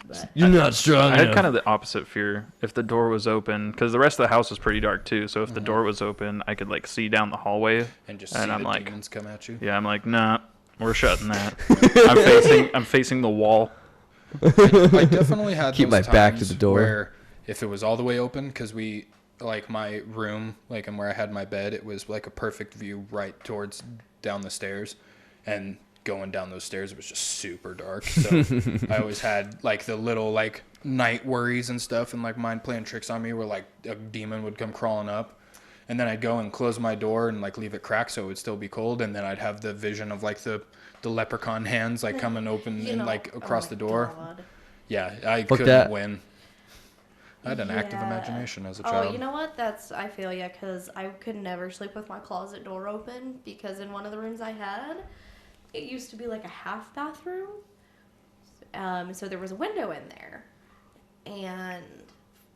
But You're not strong I had enough. kind of the opposite fear. If the door was open, because the rest of the house was pretty dark too, so if the door was open, I could like see down the hallway. And just And see I'm the like- demons come at you. Yeah, I'm like, nah, we're shutting that. I'm facing the wall. I definitely had Keep those my back to times the door. where if it was all the way open, because we, like my room, like and where I had my bed, it was like a perfect view right towards down the stairs, and going down those stairs it was just super dark. So I always had like the little like night worries and stuff, and like mind playing tricks on me where like a demon would come crawling up, and then I'd go and close my door and like leave it cracked so it would still be cold, and then I'd have the vision of like the leprechaun hands like coming open and like across the door. God. Yeah, I Fuck couldn't that. win. I had an active Yeah. imagination as a Oh, child. you know what? I feel ya, because I could never sleep with my closet door open, because in one of the rooms I had, it used to be like a half bathroom. So there was a window in there. And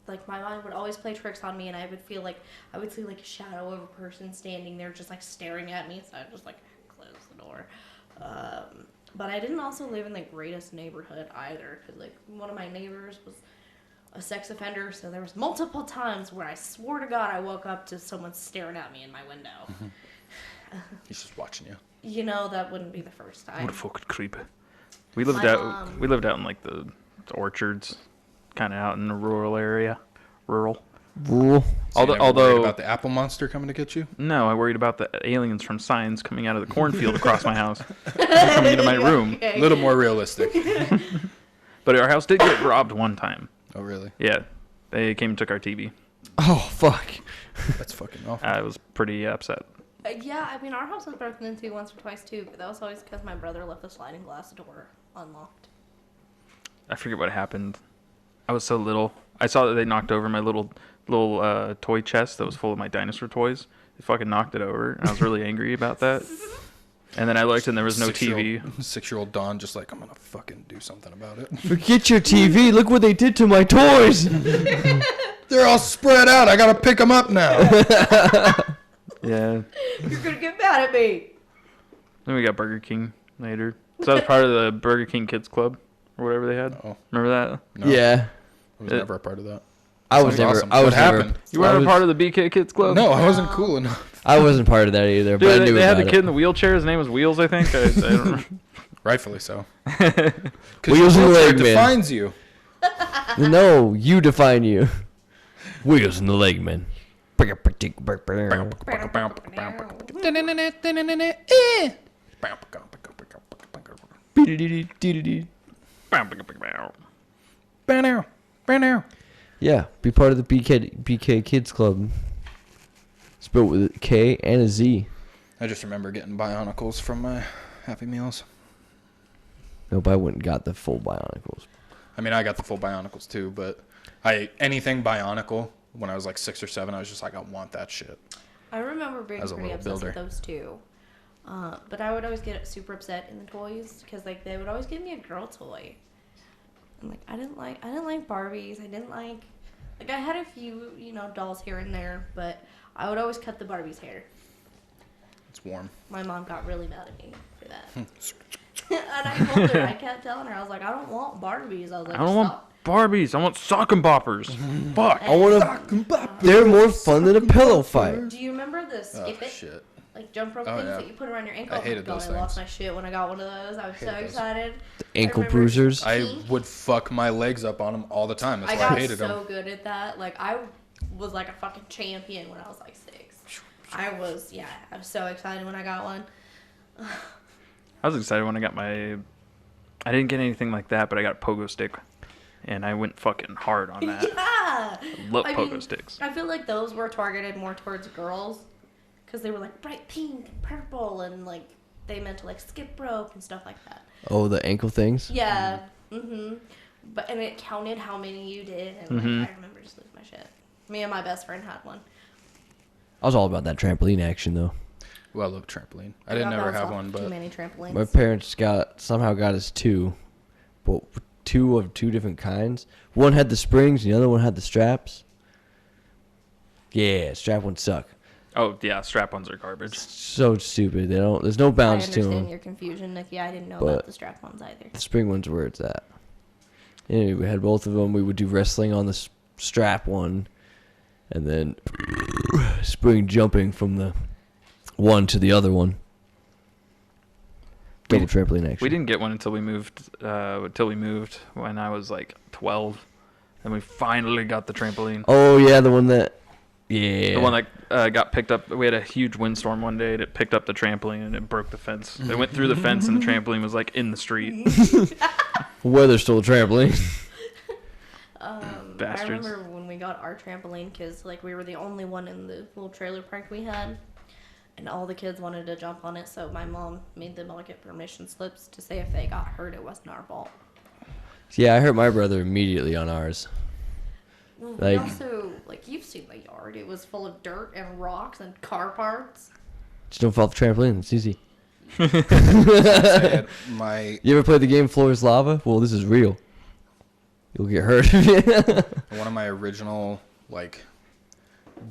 like my mind would always play tricks on me, and I would feel like I would see like a shadow of a person standing there just like staring at me, so I'd just like close the door. But I didn't also live in the greatest neighborhood either, because like one of my neighbors was a sex offender, so there was multiple times where I swore to God I woke up to someone staring at me in my window. He's just watching you. You know, that wouldn't be the first time. What a fucking creep. We lived My out. mom- We lived out in like the orchards, kind of out in the rural area. Rural. Rule. So you never worried Although about the apple monster coming to get you? no, I worried about the aliens from Signs coming out of the cornfield across my house, coming into my room. A Okay. little more realistic. But our house did get robbed one time. Oh, really? Yeah, they came and took our TV. Oh fuck. That's fucking awful. I was pretty upset. Yeah, I mean, our house was broken into once or twice too, but that was always because my brother left the sliding glass door unlocked. I forget what happened. I was so little. I saw that they knocked over my little toy chest that was full of my dinosaur toys. They fucking knocked it over, and I was really angry about that. And then I looked, and there was no TV. 6-year-old Dawn just like, I'm going to fucking do something about it. Forget your TV. Look what they did to my toys. They're all spread out. I got to pick them up now. Yeah. You're gonna get mad at me. Then we got Burger King later. So I was part of the Burger King Kids Club, or whatever they had. Oh, Remember that? no. Yeah. I was never a part of that. I was Sounds never. awesome. I was What never. happened? You weren't I a was- part of the BK Kids Club? No, I wasn't cool enough. I wasn't part of that either, but I Dude, knew they had about the it. kid in the wheelchair. His name was Wheels, I think. I don't remember. Rightfully so. Wheels and the leg man. defines you. No, you define you. Wheels and the leg man. Yeah, be part of the BK Kids Club. Spelled with a K and a Z. I just remember getting Bionicles from my Happy Meals. Nope, I went and got the full Bionicles. I mean, I got the full Bionicles too, but anything Bionicle, when I was like 6 or 7, I was just like, I want that shit. I remember being As a pretty little obsessed with builder. those two. But I would always get super upset in the toys because like they would always give me a girl toy. And like I didn't like Barbies. I didn't like I had a few, dolls here and there, but I would always cut the Barbie's hair. It's warm. My mom got really mad at me for that. And I told her, I kept telling her, I was like, I don't want Barbies. I was like, I don't want stop. Barbies. I want sock and boppers. Fuck. I want to. They're more fun than a pillow fight. Do you remember the Oh, skip it? shit. Like jump rope Oh, things yeah. that you put around your ankle? I hated God, those I lost things. my shit when I got one of those. I was so hated those. excited. Ankle I remember bruisers. I pink. would fuck my legs up on them all the time. That's I why I got hated so them. good at that. Like I was like a fucking champion when I was like 6. I was so excited when I got one. I was excited when I got my. I didn't get anything like that, but I got a pogo stick, and I went fucking hard on that. Yeah. Love I pogo mean, sticks. I feel like those were targeted more towards girls because they were like bright pink and purple and like they meant to like skip rope and stuff like that. Oh, the ankle things? Yeah. But and it counted how many you did, and like, I remember just losing my shit. Me and my best friend had one. I was all about that trampoline action, though. Well, I love trampoline. I didn't got ever bounced have off one, too but many trampolines. My parents somehow got us 2, but 2 of 2 different kinds. One had the springs, and the other one had the straps. Yeah, strap ones suck. Oh yeah, strap-ons are garbage. So stupid. There's no I bounce to understand them. your confusion, Nikki. I didn't know But- about the strap-ons either. The spring ones where it's at. Anyway, we had both of them. We would do wrestling on the strap one, and then spring jumping from the one to the other one. Made a trampoline actually. We didn't get one until we moved. When I was like 12, and we finally got the trampoline. Oh yeah, the one that. Yeah. The one that got picked up. We had a huge windstorm one day, and it picked up the trampoline, and it broke the fence. It went through the fence, and the trampoline was like in the street. Weather stole a trampoline. I Bastards. remember when we got our trampoline because like we were the only one in the little trailer park we had, and all the kids wanted to jump on it. So my mom made them all get permission slips to say if they got hurt, it wasn't our fault. Yeah, I hurt my brother immediately on ours. Well, Like- we also like you've seen the yard. It was full of dirt and rocks and car parts. Just don't fall off the trampoline. It's easy. Say it, my You ever played the game Floor is Lava? Well, this is real. You'll get hurt. one of my original like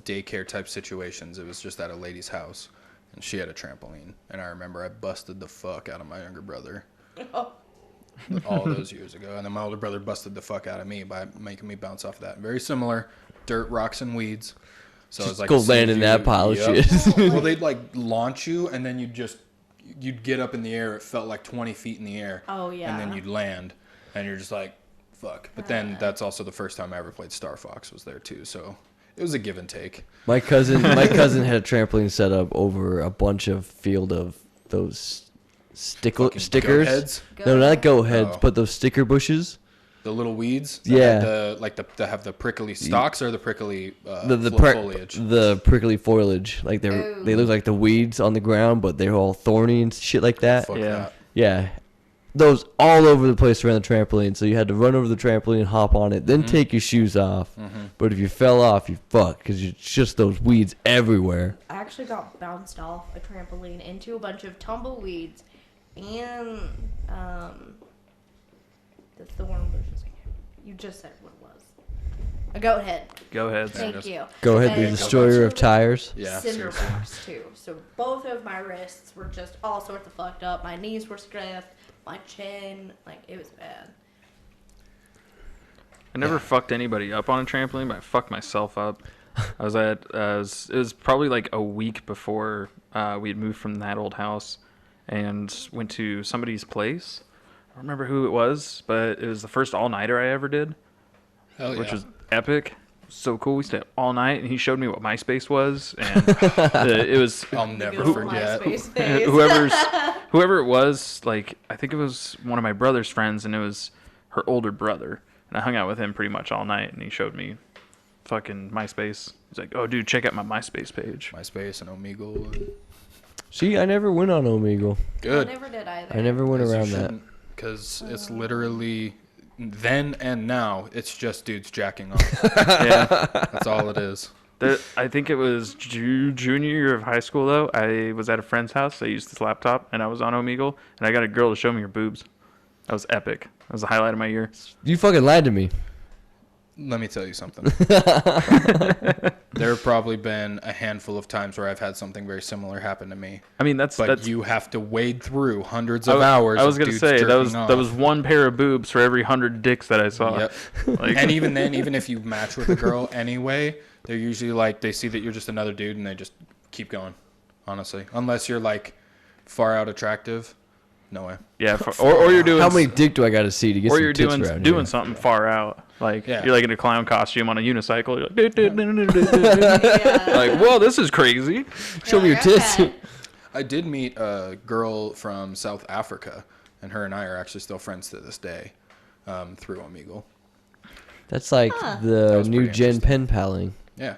daycare type situations. It was just at a lady's house, and she had a trampoline, and I remember I busted the fuck out of my younger brother. All those years ago, and then my older brother busted the fuck out of me by making me bounce off that. Very similar, dirt, rocks, and weeds. So I was like, go see land if in that pile of Yep. shit. Well, they'd like launch you, and then you'd get up in the air. It felt like 20 feet in the air. Oh, yeah. And then you'd land, and you're just like, fuck. But then that's also the first time I ever played Star Fox was there too. So it was a give and take. My cousin had a trampoline set up over a bunch of field of those Fucking stickers. goat heads? No, not goat heads, Oh. but those sticker bushes. The little weeds. Yeah. That have the prickly stalks or the prickly The foliage. the prickly foliage. Like they look like the weeds on the ground, but they're all thorny and shit like that. Fuck Yeah. that. Yeah. Those all over the place around the trampoline. So you had to run over the trampoline, hop on it, then take your shoes off. But if you fell off, you fucked because it's just those weeds everywhere. I actually got bounced off a trampoline into a bunch of tumbleweeds and the thorn bushes. You just said what it was. A goat head. Go ahead. Thank you. Go ahead, the And destroyer of tires. Yeah, cinder seriously. blocks too. So both of my wrists were just all sorts of fucked up. My knees were stiff. My chin, like it was bad. I never fucked anybody up on a trampoline, but I fucked myself up. I was it was probably like a week before we had moved from that old house and went to somebody's place. I don't remember who it was, but it was the first all-nighter I ever did, Hell yeah. which was epic. So cool. We stayed up all night, and he showed me what MySpace was, and it was I'll never Good forget. MySpace days. whoever it was. Like, I think it was one of my brother's friends, and it was her older brother. And I hung out with him pretty much all night, and he showed me fucking MySpace. He's like, "Oh, dude, check out my MySpace page." MySpace and Omegle. And See, I never went on Omegle. good. I never did either. I never went around that. Because it's literally then and now it's just dudes jacking off. Yeah. That's all it is. I think it was junior year of high school, though. I was at a friend's house. I used his laptop, and I was on Omegle, and I got a girl to show me her boobs. That was epic. That was the highlight of my year. You fucking lied to me. Let me tell you something. There have probably been a handful of times where I've had something very similar happen to me. I mean, that's You have to wade through hundreds I of was- hours. I was of gonna dudes say that jerking that was off. one pair of boobs for every 100 dicks that I saw. Yep. Like, And even then, even if you match with a girl anyway, they're usually like, they see that you're just another dude and they just keep going, honestly. Unless you're like far out attractive. No way. yeah, or you're doing How many dick do I got to see to get or some you're tits doing around doing here? something far out. Like Yeah. you're like in a clown costume on a unicycle. You're like, Yeah. like, whoa, this is crazy. Show me your Like, tits. okay. I did meet a girl from South Africa, and her and I are actually still friends to this day through Omegle. That's like That the was new pretty gen interesting. pen paling. Yeah.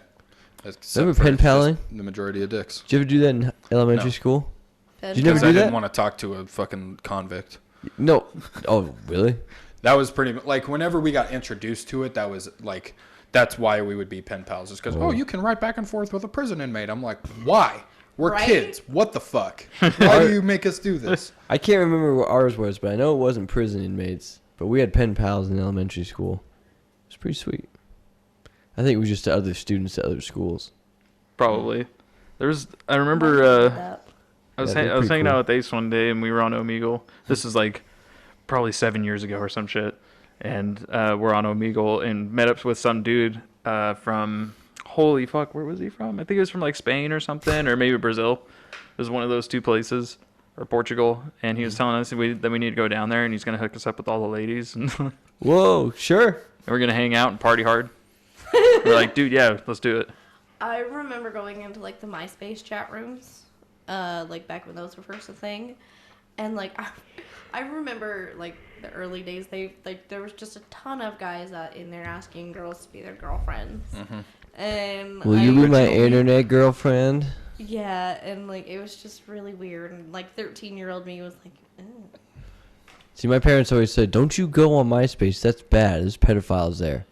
Except Remember for pen it's just paling? The majority of dicks. Did you ever do that in elementary No. school? Pen You never Because do I that? didn't want to talk to a fucking convict. No. Oh, really? That was pretty like whenever we got introduced to it, that was like that's why we would be pen pals. Is because you can write back and forth with a prison inmate. I'm like, why? We're Right? kids. What the fuck? Why do you make us do this? I can't remember what ours was, but I know it wasn't prison inmates. But we had pen pals in elementary school. It was pretty sweet. I think it was just to other students at other schools. Probably. I remember I was hanging out with Ace one day and we were on Omegle. This is like probably 7 years ago or some shit. And we're on Omegle and met up with some dude from, holy fuck, where was he from? I think he was from like Spain or something, or maybe Brazil. It was one of those two places, or Portugal. And he was telling us that we need to go down there and he's going to hook us up with all the ladies. Whoa, sure. And we're going to hang out and party hard. We're like, dude, yeah, let's do it. I remember going into like the MySpace chat rooms, like back when those were first a thing, and like I remember like the early days. There was just a ton of guys in there asking girls to be their girlfriends, and will you be my internet girlfriend? Yeah, and like it was just really weird, and like 13-year-old me was like, ew. See, my parents always said, "Don't you go on MySpace? That's bad. There's pedophiles there."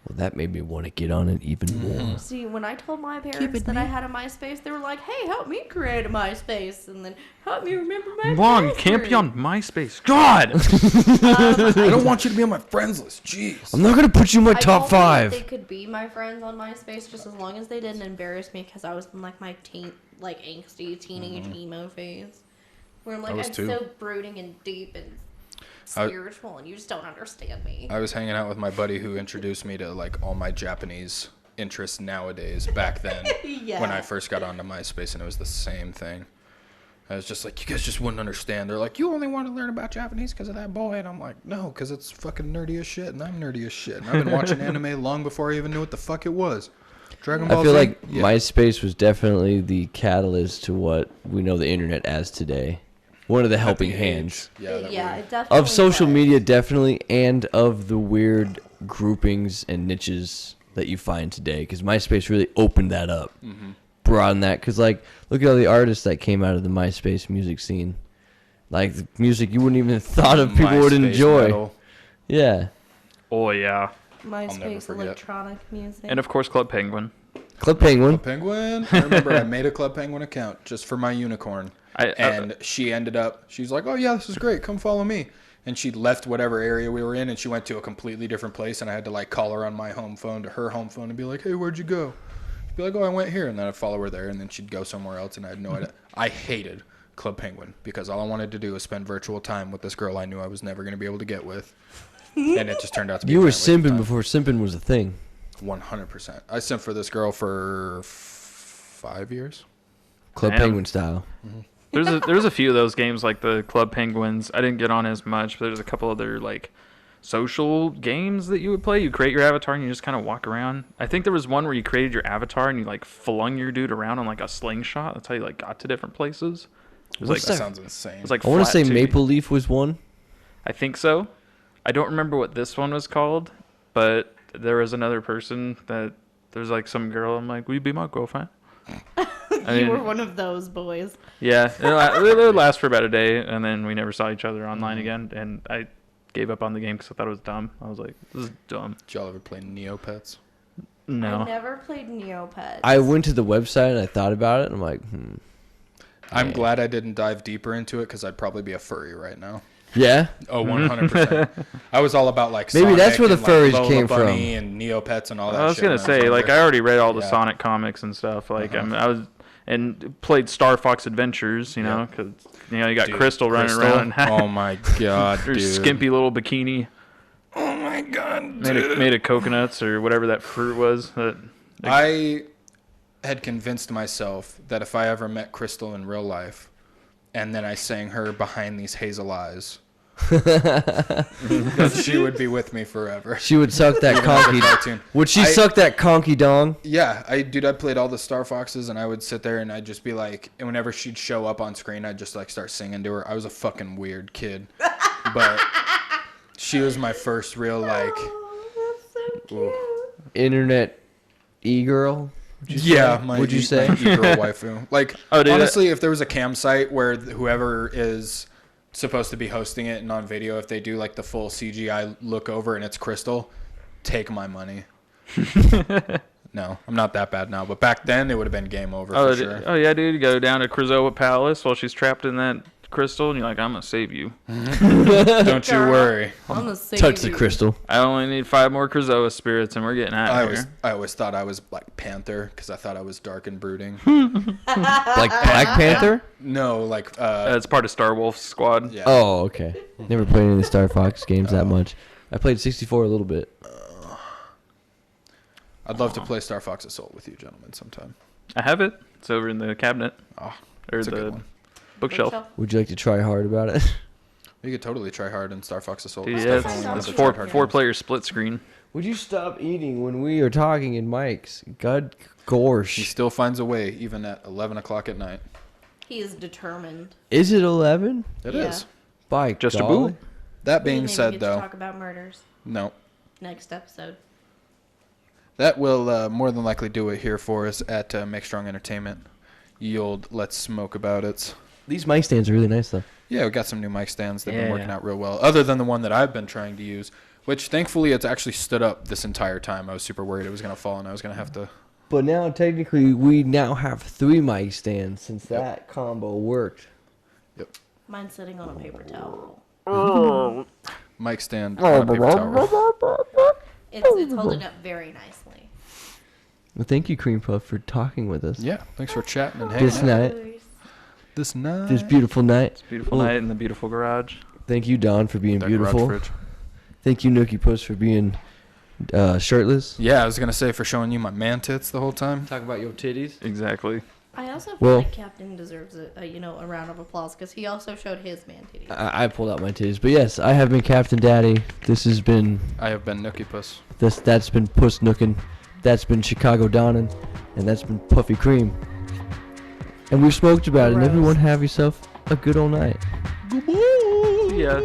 Well, that made me want to get on it even more. See, when I told my parents that I had a MySpace, they were like, "Hey, help me create a MySpace, and then help me remember my Mom, you can't be on MySpace. God! I don't want you to be on my friends list. Jeez. I'm not going to put you in my I top told them that 5. they could be my friends on MySpace just as long as they didn't embarrass me because I was in like my angsty teenage emo phase. Where I'm like, I'm so brooding and deep and spiritual and you just don't understand me. I was hanging out with my buddy who introduced me to like all my Japanese interests nowadays back then when I first got onto MySpace, and it was the same thing. I was just like, you guys just wouldn't understand. They're like, you only want to learn about Japanese because of that boy. And I'm like, no, because it's fucking nerdy as shit, and I'm nerdy as shit. And I've been watching anime long before I even knew what the fuck it was. Dragon Ball I feel Z? like MySpace was definitely the catalyst to what we know the internet as today. One of the helping hands. Yeah, it definitely of social was. media, definitely, and of the weird groupings and niches that you find today. Because MySpace really opened that up, broadened that. Because, like, look at all the artists that came out of the MySpace music scene. Like, the music you wouldn't even have thought of people would enjoy. Metal. Yeah. Oh, yeah. MySpace electronic music. And, of course, Club Penguin. Club Penguin. Club Penguin. I remember I made a Club Penguin account just for my unicorn. She ended up, she's like, oh yeah, this is great, come follow me. And she left whatever area we were in, and she went to a completely different place, and I had to like call her on my home phone to her home phone and be like, hey, where'd you go? She'd be like, oh, I went here. And then I'd follow her there, and then she'd go somewhere else, and I had no idea. I hated Club Penguin because all I wanted to do was spend virtual time with this girl I knew I was never going to be able to get with. And it just turned out to be You were simping before simping was a thing. 100%. I simped for this girl for 5 years. Club Penguin style. There's a few of those games like the Club Penguins. I didn't get on as much, but there's a couple other like social games that you would play. You create your avatar and you just kind of walk around. I think there was one where you created your avatar and you like flung your dude around on like a slingshot. That's how you like got to different places. It was That sounds insane. It was like I want to say 2D. Maple Leaf was one. I think so. I don't remember what this one was called, but there was another person that there's like some girl. I'm like, will you be my girlfriend? You were one of those boys. Yeah, it would last for about a day, and then we never saw each other online again, and I gave up on the game because I thought it was dumb. I was like, this is dumb. Did y'all ever play Neopets? No. I never played Neopets. I went to the website and I thought about it, and I'm like, I'm glad I didn't dive deeper into it because I'd probably be a furry right now. Yeah? Oh, 100%. I was all about like Maybe Sonic that's where the and, furries like, Lola came Bunny and Neopets and all that shit. I was gonna say, younger. like, I already read all the Yeah. Sonic comics and stuff. Like, I was and played Star Fox Adventures, you know, because you got Crystal running around. Oh my god, her dude. skimpy little bikini. Oh my god, Made of coconuts or whatever that fruit was. I had convinced myself that if I ever met Crystal in real life, and then I sang her Behind These Hazel Eyes, that she would be with me forever. She would suck that conky. Would she suck that conky dong? Yeah, I played all the Star Foxes, and I would sit there and I'd just be like, and whenever she'd show up on screen, I'd just like start singing to her. I was a fucking weird kid, but she was my first real like. Oh, that's so cute. Internet e-girl? Yeah, would you say? my e-girl waifu? Like, dude, honestly, if there was a cam site where whoever is supposed to be hosting it and on video, if they do like the full CGI look over and it's Crystal, take my money. No, I'm not that bad now, but back then it would have been game over for sure. Oh yeah, dude, you go down to Krazoa Palace while she's trapped in that crystal, and you're like, I'm gonna save you. Don't you worry. I'm gonna save Touch the you. crystal. I only need 5 more Krazoa spirits, and we're getting out of here. I always thought I was Black Panther because I thought I was dark and brooding. Like Black Panther? No, like It's part of Star Wolf's squad. yeah. Oh, okay. Never played any of the Star Fox games that much. I played 64 a little bit. I'd love to play Star Fox Assault with you, gentlemen, sometime. I have it. It's over in the cabinet Oh, or it's a good the one. bookshelf. Would you like to try hard about it? You could totally try hard in Star Fox Assault. Dude, It's yeah, definitely one of it's the four try-hard games. player split screen. Would you stop eating when we are talking in mics? God gosh. He still finds a way, even at 11 o'clock at night. He is determined. Is it 11? It Yeah. is. By Just a golly. boo. That We being didn't even said, get to though, talk about murders no. next episode. That will more than likely do it here for us at Make Strong Entertainment. Ye old Let's Smoke About It. These mic stands are really nice, though. Yeah, we got some new mic stands. They've been Yeah. working out real well. Other than the one that I've been trying to use, which thankfully it's actually stood up this entire time. I was super worried it was going to fall and I was going to have to... But now, technically, we now have 3 mic stands since that combo worked. Mine's sitting on a paper towel. Mic stand on a paper towel. It's holding up very nicely. Well, thank you, CreamPuff, for talking with us. Yeah, thanks for chatting and hanging This out. night, This night. this beautiful night. Beautiful Well, night in the beautiful garage. Thank you, Don, for being That garage beautiful. fridge. Thank you, Nookie Puss, for being shirtless. Yeah, I was going to say for showing you my man tits the whole time. Talk about your titties. Exactly. I also feel Well- like Captain deserves a round of applause because he also showed his man titties. I pulled out my titties, but yes, I have been Captain Daddy. This has been I have been Nookie Puss. that's been Puss Nookin, that's been Chicago Donnin, and that's been Puffy Cream. And we've smoked about it. And Gross. everyone have yourself a good old night. Yeah.